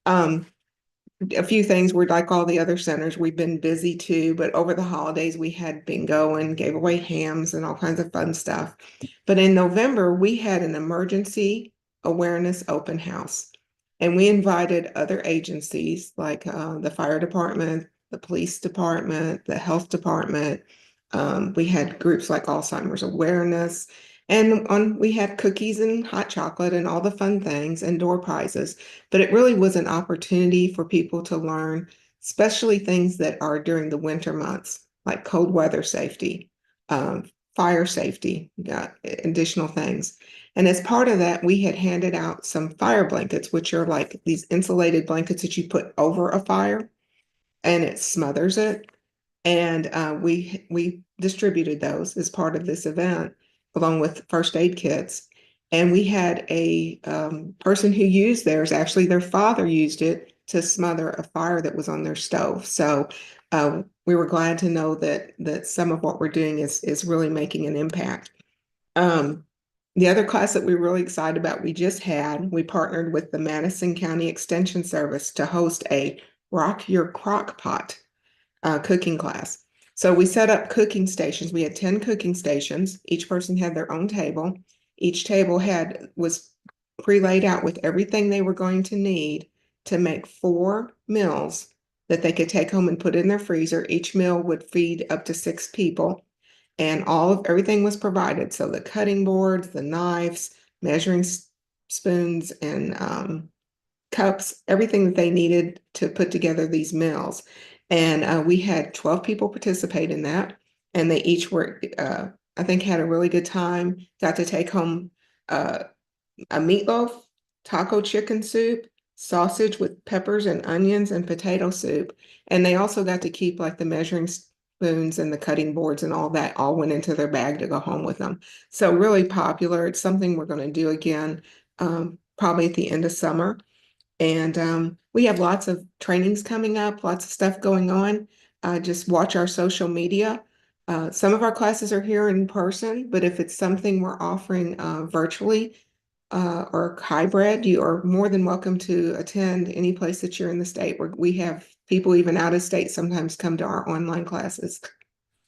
A few things, we're like all the other centers, we've been busy too, but over the holidays we had bingo and gave away hams and all kinds of fun stuff. But in November, we had an emergency awareness open house. And we invited other agencies like the fire department, the police department, the health department. We had groups like Alzheimer's Awareness. And we had cookies and hot chocolate and all the fun things and door prizes. But it really was an opportunity for people to learn, especially things that are during the winter months, like cold weather safety, fire safety, got additional things. And as part of that, we had handed out some fire blankets, which are like these insulated blankets that you put over a fire and it smothers it. And we distributed those as part of this event, along with first aid kits. And we had a person who used theirs, actually their father used it to smother a fire that was on their stove. So we were glad to know that some of what we're doing is really making an impact. The other class that we're really excited about, we partnered with the Madison County Extension Service to host a Rock Your Crock Pot cooking class. So we set up cooking stations. We had 10 cooking stations. Each person had their own table. Each table was pre-laid out with everything they were going to need to make 4 meals that they could take home and put in their freezer. Each meal would feed up to 6 people. And everything was provided. So the cutting boards, the knives, measuring spoons, and cups, everything that they needed to put together these meals. And we had 12 people participate in that. And they each were, I think, had a really good time, got to take home a meatloaf, taco chicken soup, sausage with peppers and onions, and potato soup. And they also got to keep like the measuring spoons and the cutting boards and all that all went into their bag to go home with them. So really popular. It's something we're going to do again, probably at the end of summer. And we have lots of trainings coming up, lots of stuff going on. Just watch our social media. Some of our classes are here in person, but if it's something we're offering virtually or hybrid, you are more than welcome to attend any place that you're in the state. We have people even out of state sometimes come to our online classes.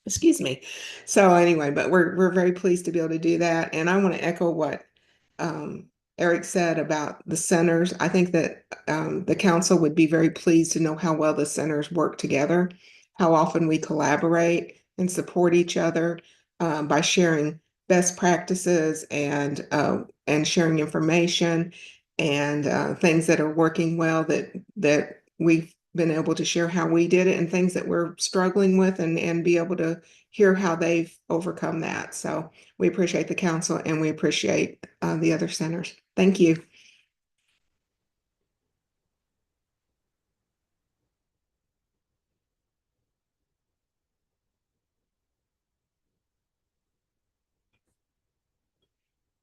Excuse me. So anyway, but we're very pleased to be able to do that. And I want to echo what Eric said about the centers. I think that the council would be very pleased to know how well the centers work together, how often we collaborate and support each other by sharing best practices and sharing information and things that are working well that we've been able to share how we did it and things that we're struggling with and be able to hear how they've overcome that. So we appreciate the council and we appreciate the other centers. Thank you.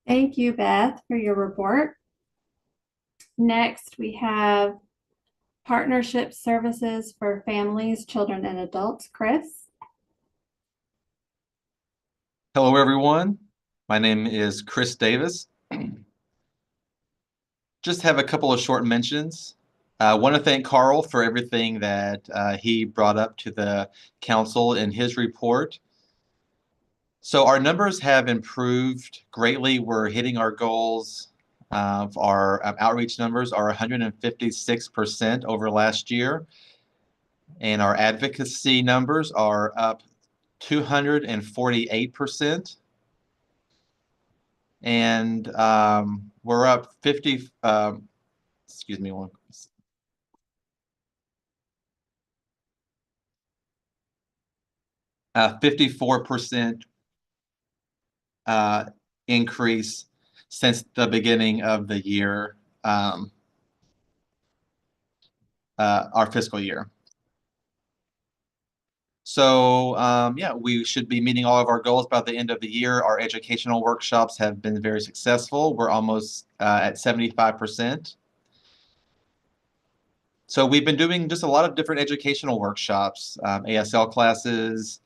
Thank you, Beth, for your report. Next, we have Partnership Services for Families, Children, and Adults. Chris. Hello, everyone. My name is Chris Davis. Just have a couple of short mentions. I want to thank Carl for everything that he brought up to the council in his report. So our numbers have improved greatly. We're hitting our goals. Our outreach numbers are 156% over last year. And our advocacy numbers are up 248%. And we're up 50, excuse me, 54% increase since the beginning of the year, our fiscal year. So yeah, we should be meeting all of our goals by the end of the year. Our educational workshops have been very successful. We're almost at 75%. So we've been doing just a lot of different educational workshops, ASL classes.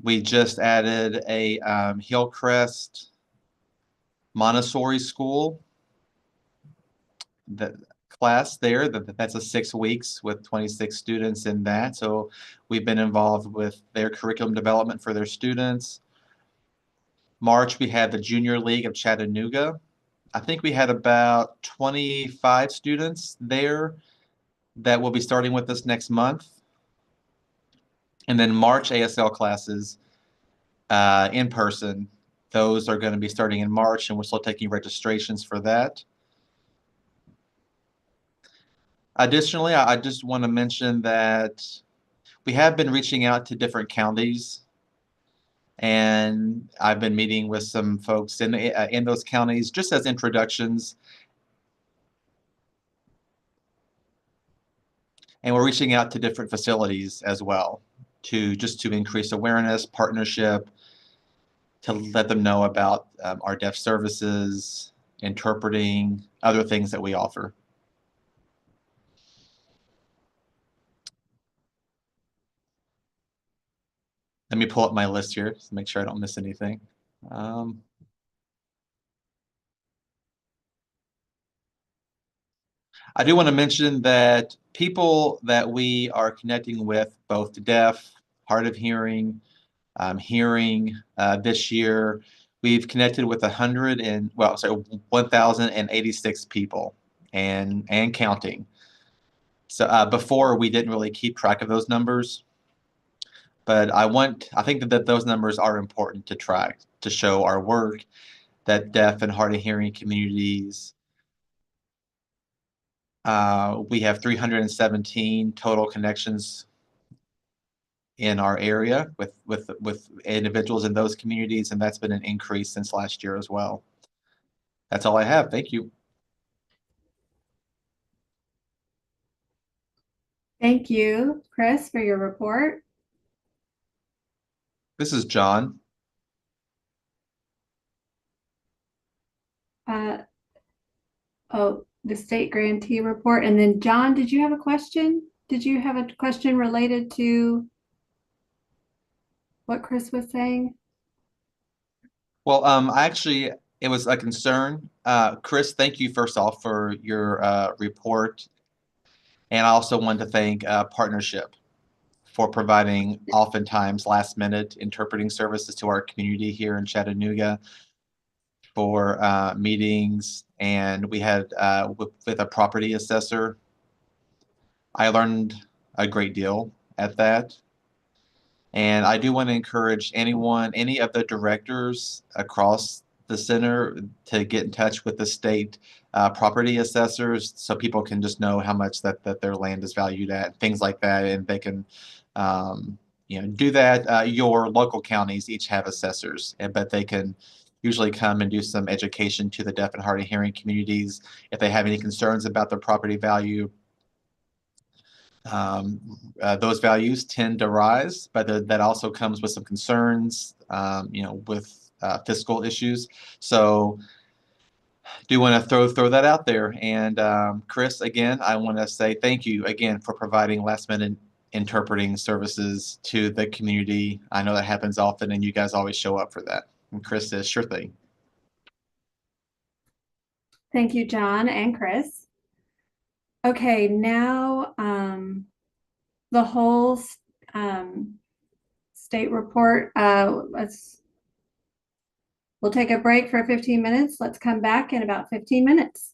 We just added a Hillcrest Montessori school class there. That's a 6 weeks with 26 students in that. So we've been involved with their curriculum development for their students. March, we had the Junior League of Chattanooga. I think we had about 25 students there that will be starting with us next month. And then March ASL classes in person. Those are going to be starting in March, and we're still taking registrations for that. Additionally, I just want to mention that we have been reaching out to different counties, and I've been meeting with some folks in those counties just as introductions. And we're reaching out to different facilities as well to increase awareness, partnership, to let them know about our deaf services, interpreting, other things that we offer. Let me pull up my list here to make sure I don't miss anything. I do want to mention that people that we are connecting with, both deaf, hard of hearing, hearing, this year, we've connected with 1,086 people and counting. So before we didn't really keep track of those numbers, but I think that those numbers are important to track to show our work, that deaf and hard of hearing communities. We have 317 total connections in our area with individuals in those communities, and that's been an increase since last year as well. That's all I have. Thank you. Thank you, Chris, for your report. This is John. Oh, the state grantee report. And then John, did you have a question? Did you have a question related to what Chris was saying? Well, actually, it was a concern. Chris, thank you first off for your report. And I also want to thank Partnership for providing oftentimes last minute interpreting services to our community here in Chattanooga for meetings. And we had with a property assessor. I learned a great deal at that. And I do want to encourage any of the directors across the center to get in touch with the state property assessors so people can just know how much that their land is valued at, things like that, and they can do that. Your local counties each have assessors, but they can usually come and do some education to the deaf and hard of hearing communities if they have any concerns about their property value. Those values tend to rise, but that also comes with some concerns, with fiscal issues. So do want to throw that out there. And Chris, again, I want to say thank you again for providing last minute interpreting services to the community. I know that happens often, and you guys always show up for that. And Chris says, sure thing. Thank you, John and Chris. Okay, now the whole state report. We'll take a break for 15 minutes. Let's come back in about 15 minutes.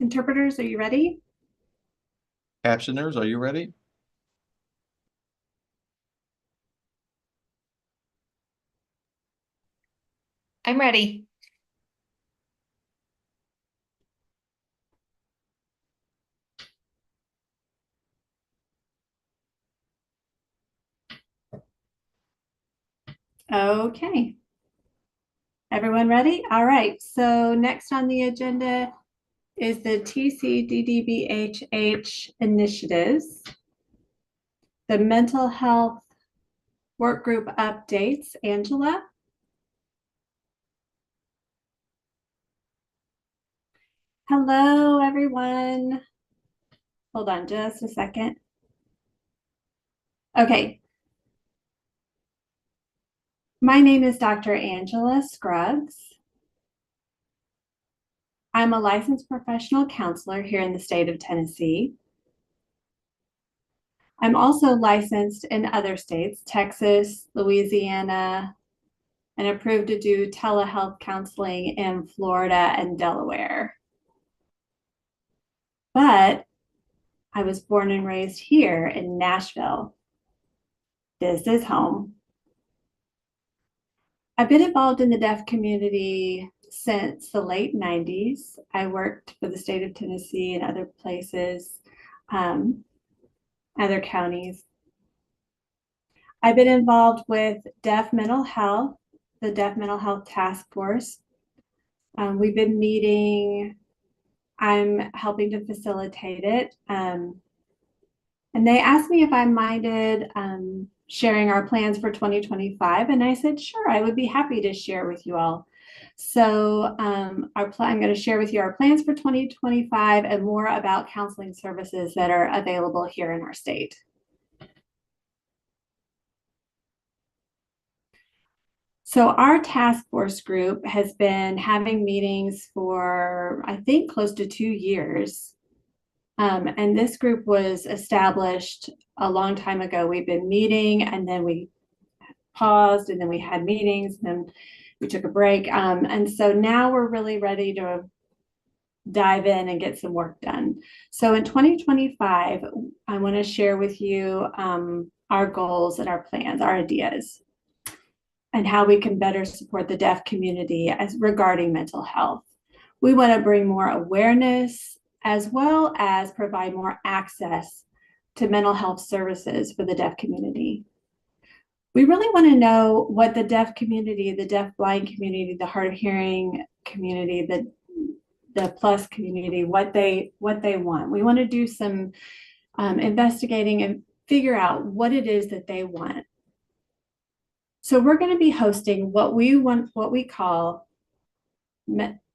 Interpreters, are you ready? Captioners, are you ready? I'm ready. Okay. Everyone ready? All right. So next on the agenda is the TCDDBHH initiatives, the mental health work group updates. Angela? Hello, everyone. Hold on just a second. Okay. My name is Dr. Angela Scruggs. I'm a licensed professional counselor here in the state of Tennessee. I'm also licensed in other states, Texas, Louisiana, and approved to do telehealth counseling in Florida and Delaware. But I was born and raised here in Nashville. This is home. I've been involved in the deaf community since the late 90s. I worked for the state of Tennessee and other places, other counties. I've been involved with deaf mental health, the Deaf Mental Health Task Force. We've been meeting, I'm helping to facilitate it. And they asked me if I minded sharing our plans for 2025. And I said, sure, I would be happy to share with you all. So I'm going to share with you our plans for 2025 and more about counseling services that are available here in our state. So our task force group has been having meetings for, I think, close to 2 years. And this group was established a long time ago. We've been meeting and then we paused and then we had meetings and then we took a break. And so now we're really ready to dive in and get some work done. So in 2025, I want to share with you our goals and our plans, our ideas, and how we can better support the deaf community as regarding mental health. We want to bring more awareness as well as provide more access to mental health services for the deaf community. We really want to know what the deaf community, the deaf-blind community, the hard of hearing community, the plus community, what they want. We want to do some investigating and figure out what it is that they want. So we're going to be hosting what we call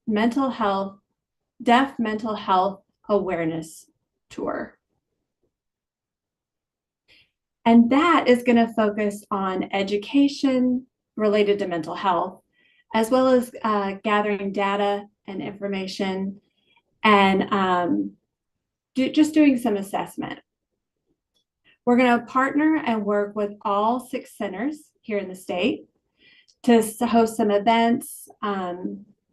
mental health, deaf mental health awareness tour. And that is going to focus on education related to mental health, as well as gathering data and information and just doing some assessment. We're going to partner and work with all 6 centers here in the state to host some events.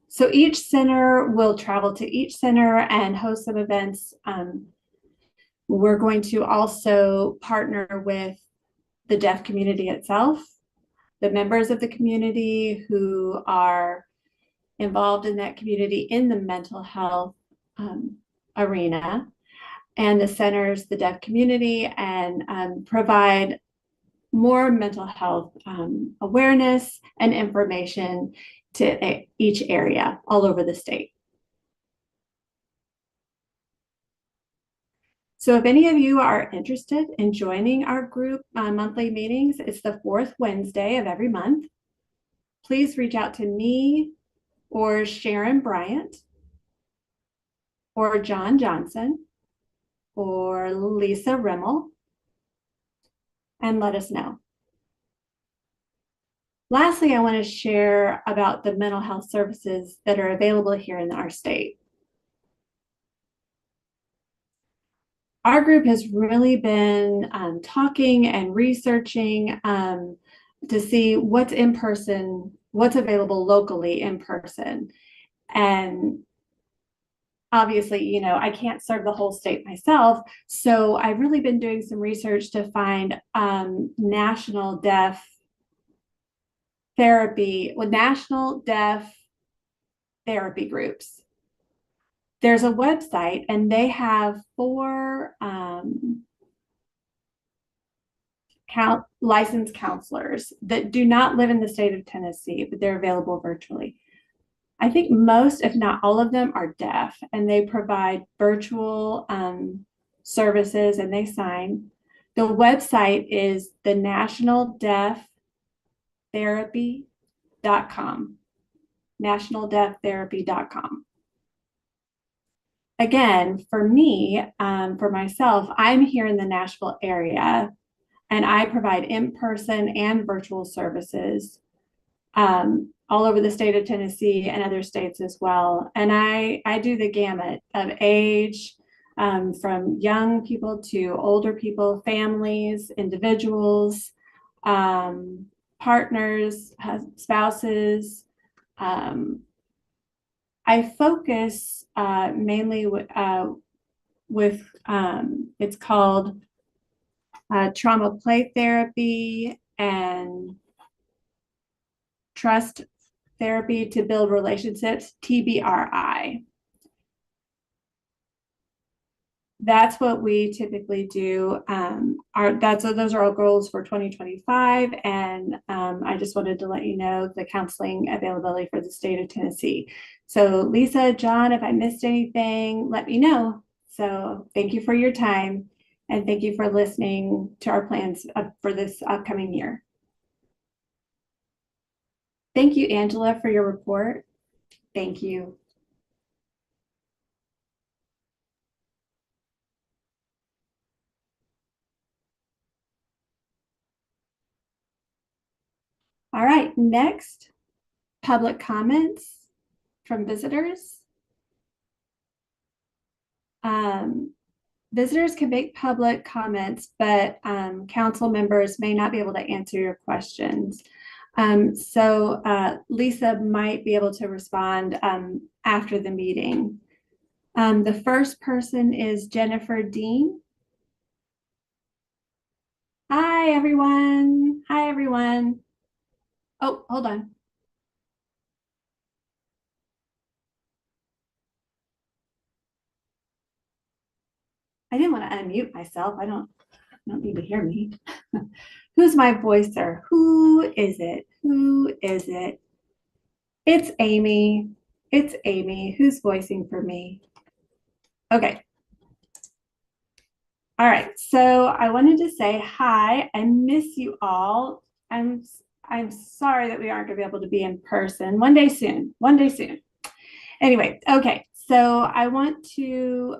So each center will travel to each center and host some events. We're going to also partner with the deaf community itself, the members of the community who are involved in that community in the mental health arena, and the centers, the deaf community, and provide more mental health awareness and information to each area all over the state. So if any of you are interested in joining our group monthly meetings, it's the 4th Wednesday of every month. Please reach out to me or Sharon Bryant or John Johnson or Lisa Rimmell and let us know. Lastly, I want to share about the mental health services that are available here in our state. Our group has really been talking and researching to see what's in person, what's available locally in person. And obviously, you know, I can't serve the whole state myself. So I've really been doing some research to find national deaf therapy with national deaf therapy groups. There's a website and they have 4 licensed counselors that do not live in the state of Tennessee, but they're available virtually. I think most, if not all of them, are deaf, and they provide virtual services and they sign. The website is the nationaldeaftherapy.com. Nationaldeaftherapy.com. Again, for me, for myself, I'm here in the Nashville area, and I provide in-person and virtual services all over the state of Tennessee and other states as well. And I do the gamut of age, from young people to older people, families, individuals, partners, spouses. I focus mainly with it's called trauma play therapy and trust therapy to build relationships, TBRI. That's what we typically do. Those are our goals for 2025. And I just wanted to let you know the counseling availability for the state of Tennessee. So Lisa, John, if I missed anything, let me know. So thank you for your time. And thank you for listening to our plans for this upcoming year. Thank you, Angela, for your report. Thank you. All right, next, public comments from visitors. Visitors can make public comments, but council members may not be able to answer your questions. So Lisa might be able to respond after the meeting. The first person is Jennifer Dean. Hi, everyone. Hi, everyone. Oh, hold on. I didn't want to unmute myself. I don't need to hear me. Who's my voicer? Who is it? Who is it? It's Amy. It's Amy. Who's voicing for me? Okay. All right. So I wanted to say hi. I miss you all. I'm sorry that we aren't going to be able to be in person. One day soon. One day soon. Anyway, okay. So I want to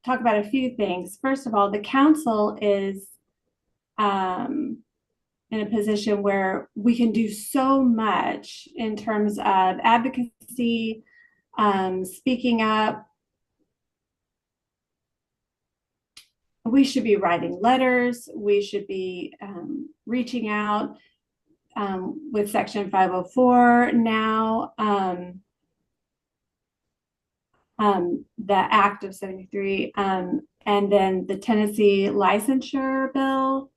talk about a few things. First of all, the council is in a position where we can do so much in terms of advocacy, speaking up. We should be writing letters. We should be reaching out with Section 504 now. The Act of 73, and then the Tennessee licensure bill.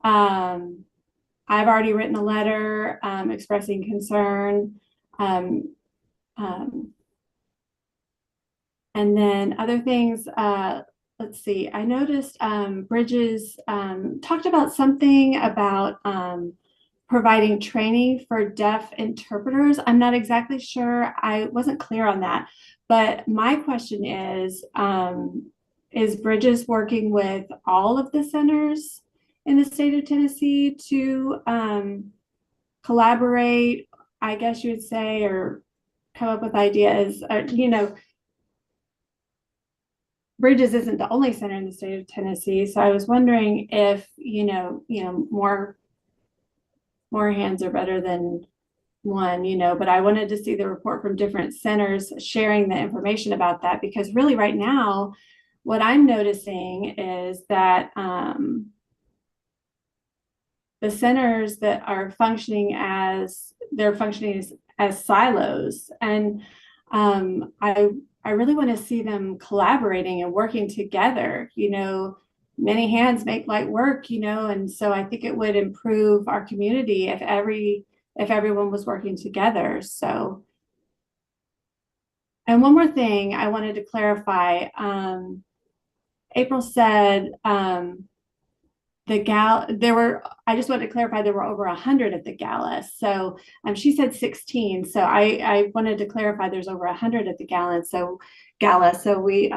I've already written a letter expressing concern. And then other things, let's see, I noticed Bridges talked about something about providing training for deaf interpreters. I'm not exactly sure. I wasn't clear on that. But my question is Bridges working with all of the centers in the state of Tennessee to collaborate, I guess you would say, or come up with ideas? You know, Bridges isn't the only center in the state of Tennessee, so I was wondering if more hands are better than one, but I wanted to see the report from different centers sharing the information about that, because really right now, what I'm noticing is that the centers that are functioning as silos, and I really want to see them collaborating and working together. Many hands make light work, and so I think it would improve our community if everyone was working together. So, and one more thing I wanted to clarify. April said I just wanted to clarify there were over 100 at the gala. So she said 16. So I wanted to clarify there's over 100 at the gala. So we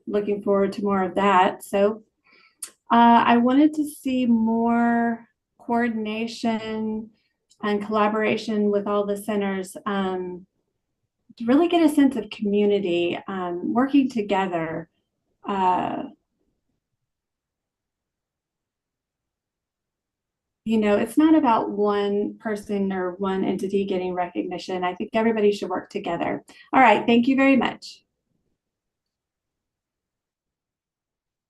looking forward to more of that. So I wanted to see more coordination and collaboration with all the centers to really get a sense of community, working together. It's not about one person or one entity getting recognition. I think everybody should work together. All right. Thank you very much.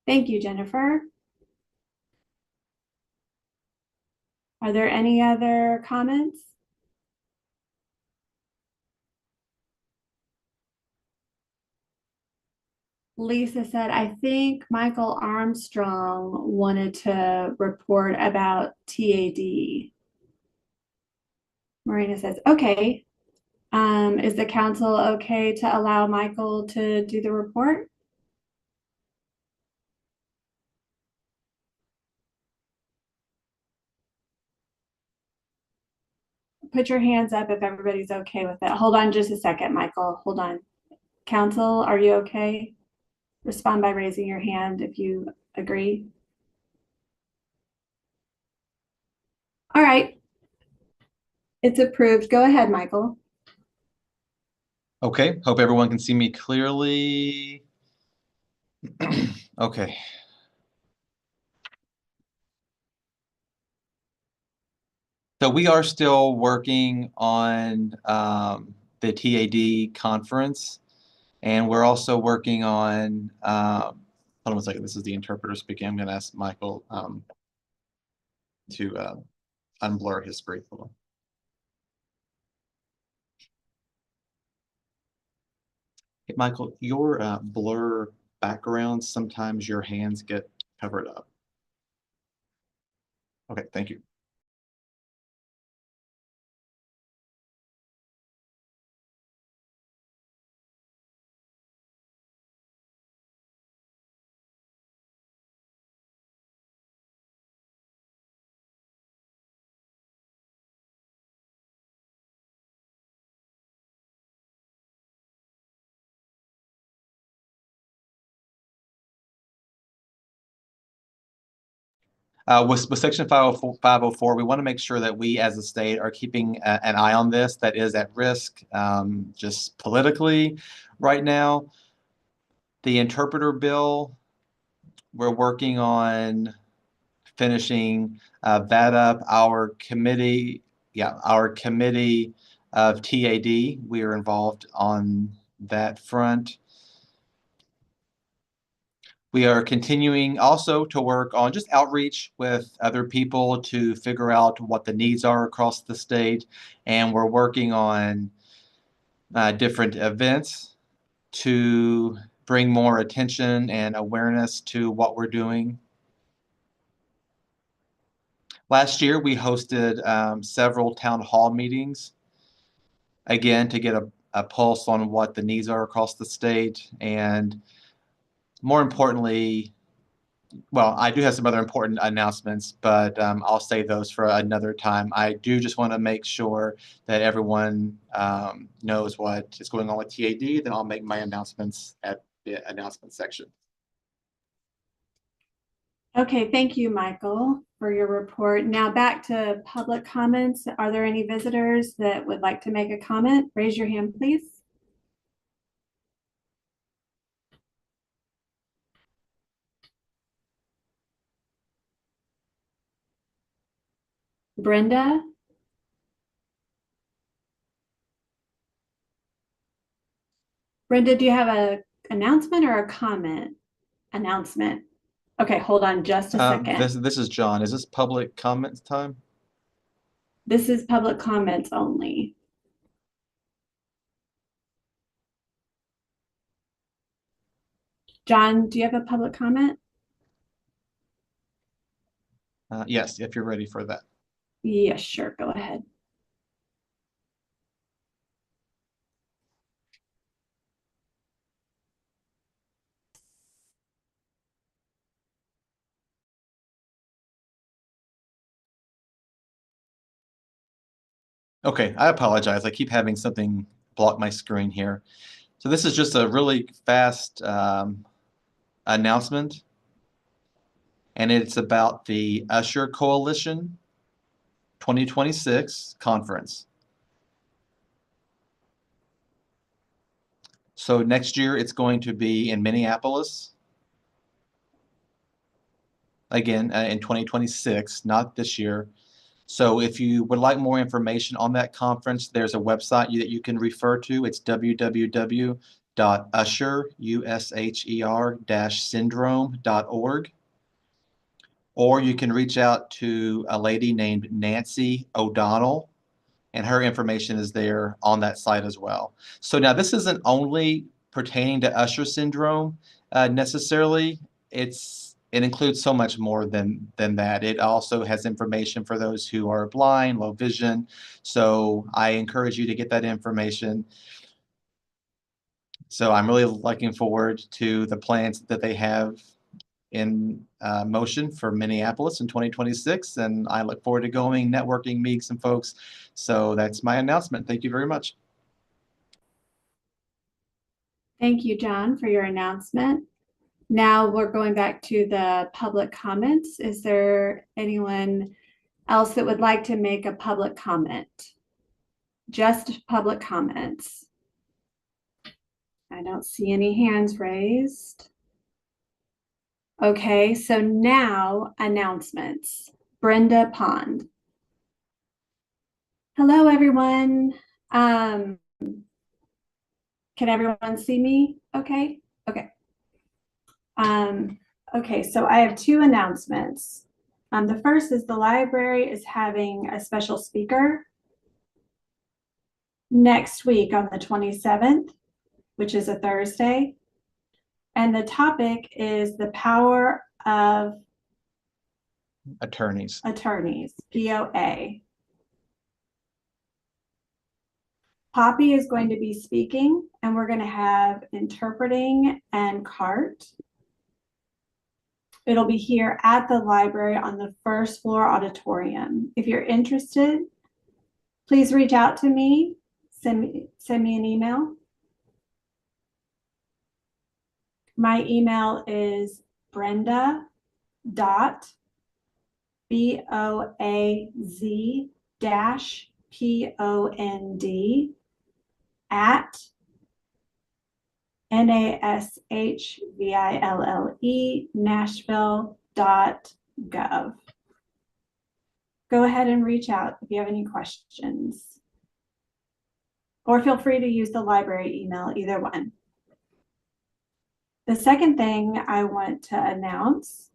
Thank you, Jennifer. Are there any other comments? Lisa said, I think Michael Armstrong wanted to report about TAD. Marina says, okay. Is the council okay to allow Michael to do the report? Put your hands up if everybody's okay with it. Hold on just a second, Michael. Hold on. Council, are you okay? Respond by raising your hand if you agree. All right. It's approved. Go ahead, Michael. Okay, hope everyone can see me clearly. Okay. So we are still working on the TAD conference, and we're also working on, hold on one second, this is the interpreter speaking. I'm going to ask Michael to unblur his screen. Hold on. Hey, Michael, your blur background, sometimes your hands get covered up. Okay, thank you. With Section 504, we want to make sure that we as a state are keeping an eye on this that is at risk just politically right now. The interpreter bill, we're working on finishing that up. Our committee of TAD, we are involved on that front. We are continuing also to work on just outreach with other people to figure out what the needs are across the state. And we're working on different events to bring more attention and awareness to what we're doing. Last year, we hosted several town hall meetings, again, to get a pulse on what the needs are across the state. And more importantly, well, I do have some other important announcements, but I'll save those for another time. I do just want to make sure that everyone knows what is going on with TAD. Then I'll make my announcements at the announcement section. Okay, thank you, Michael, for your report. Now back to public comments. Are there any visitors that would like to make a comment? Raise your hand, please. Brenda? Brenda, do you have an announcement or a comment? Announcement. Okay, hold on just a second. This is John. Is this public comments time? This is public comments only. John, do you have a public comment? Yes, if you're ready for that. Yes, sure. Go ahead. Okay, I apologize. I keep having something block my screen here. So this is just a really fast announcement, and it's about the Usher Coalition 2026 conference. So next year it's going to be in Minneapolis. Again, in 2026, not this year. So if you would like more information on that conference, there's a website that you can refer to. It's www.usher-syndrome.org. Or you can reach out to a lady named Nancy O'Donnell, and her information is there on that site as well. So now this isn't only pertaining to Usher syndrome necessarily. It includes so much more than that. It also has information for those who are blind, low vision. So I encourage you to get that information. So I'm really looking forward to the plans that they have in motion for Minneapolis in 2026, and I look forward to going, networking, meeting some folks. So that's my announcement. Thank you very much. Thank you, John, for your announcement. Now we're going back to the public comments. Is there anyone else that would like to make a public comment? Just public comments. I don't see any hands raised. Okay, so now announcements. Brenda Pond. Hello, everyone. Can everyone see me? Okay. Okay. Okay, so I have two announcements. The first is the library is having a special speaker next week on the 27th, which is a Thursday. And the topic is the power of Attorneys. POA. Poppy is going to be speaking, and we're going to have interpreting and CART. It'll be here at the library on the first floor auditorium. If you're interested, please reach out to me. Send me an email. My email is brenda.bondale@nashville.gov. Go ahead and reach out if you have any questions. Or feel free to use the library email, either one. The second thing I want to announce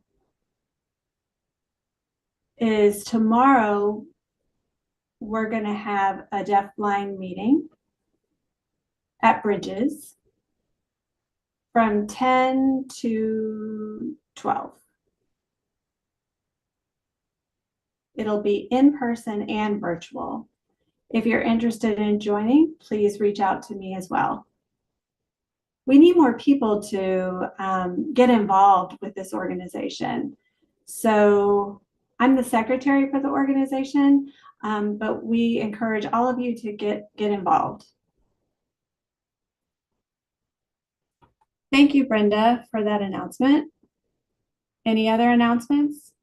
is tomorrow we're going to have a deaf-blind meeting at Bridges from 10 to 12. It'll be in person and virtual. If you're interested in joining, please reach out to me as well. We need more people to get involved with this organization. So I'm the secretary for the organization, but we encourage all of you to get involved. Thank you, Brenda, for that announcement. Any other announcements?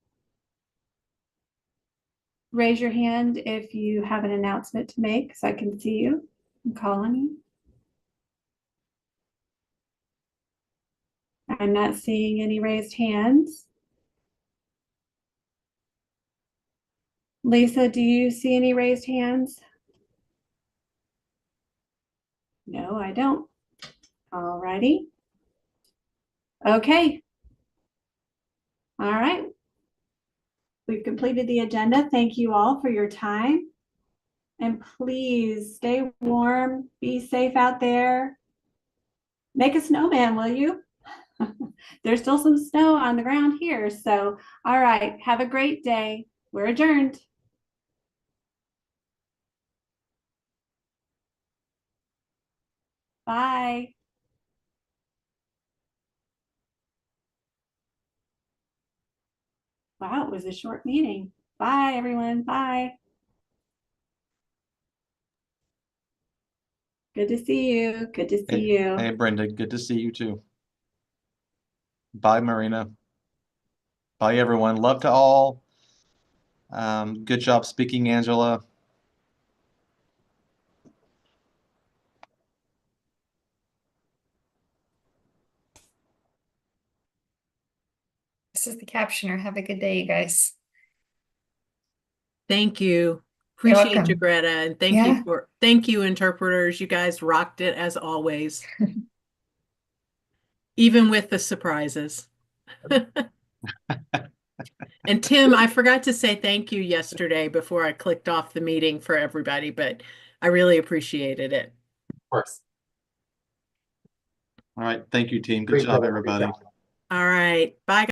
Raise your hand if you have an announcement to make so I can see you and call on you. I'm not seeing any raised hands. Lisa, do you see any raised hands? No, I don't. All righty. Okay. All right. We've completed the agenda. Thank you all for your time. And please stay warm, be safe out there. Make a snowman, will you? There's still some snow on the ground here. So, all right. Have a great day. We're adjourned. Bye. Wow, it was a short meeting. Bye, everyone. Bye. Good to see you. Good to see you. Hey, Brenda, good to see you too. Bye, Marina. Bye, everyone. Love to all. Good job speaking, Angela. This is the captioner. Have a good day, you guys. Thank you. You're Appreciate you, welcome. Greta, and Yeah. thank you, interpreters. You guys rocked it as always. Even with the surprises. And Tim, I forgot to say thank you yesterday before I clicked off the meeting for everybody, but I really appreciated it. Of course. All right. Thank you, team. Good job, everybody. All right. Bye.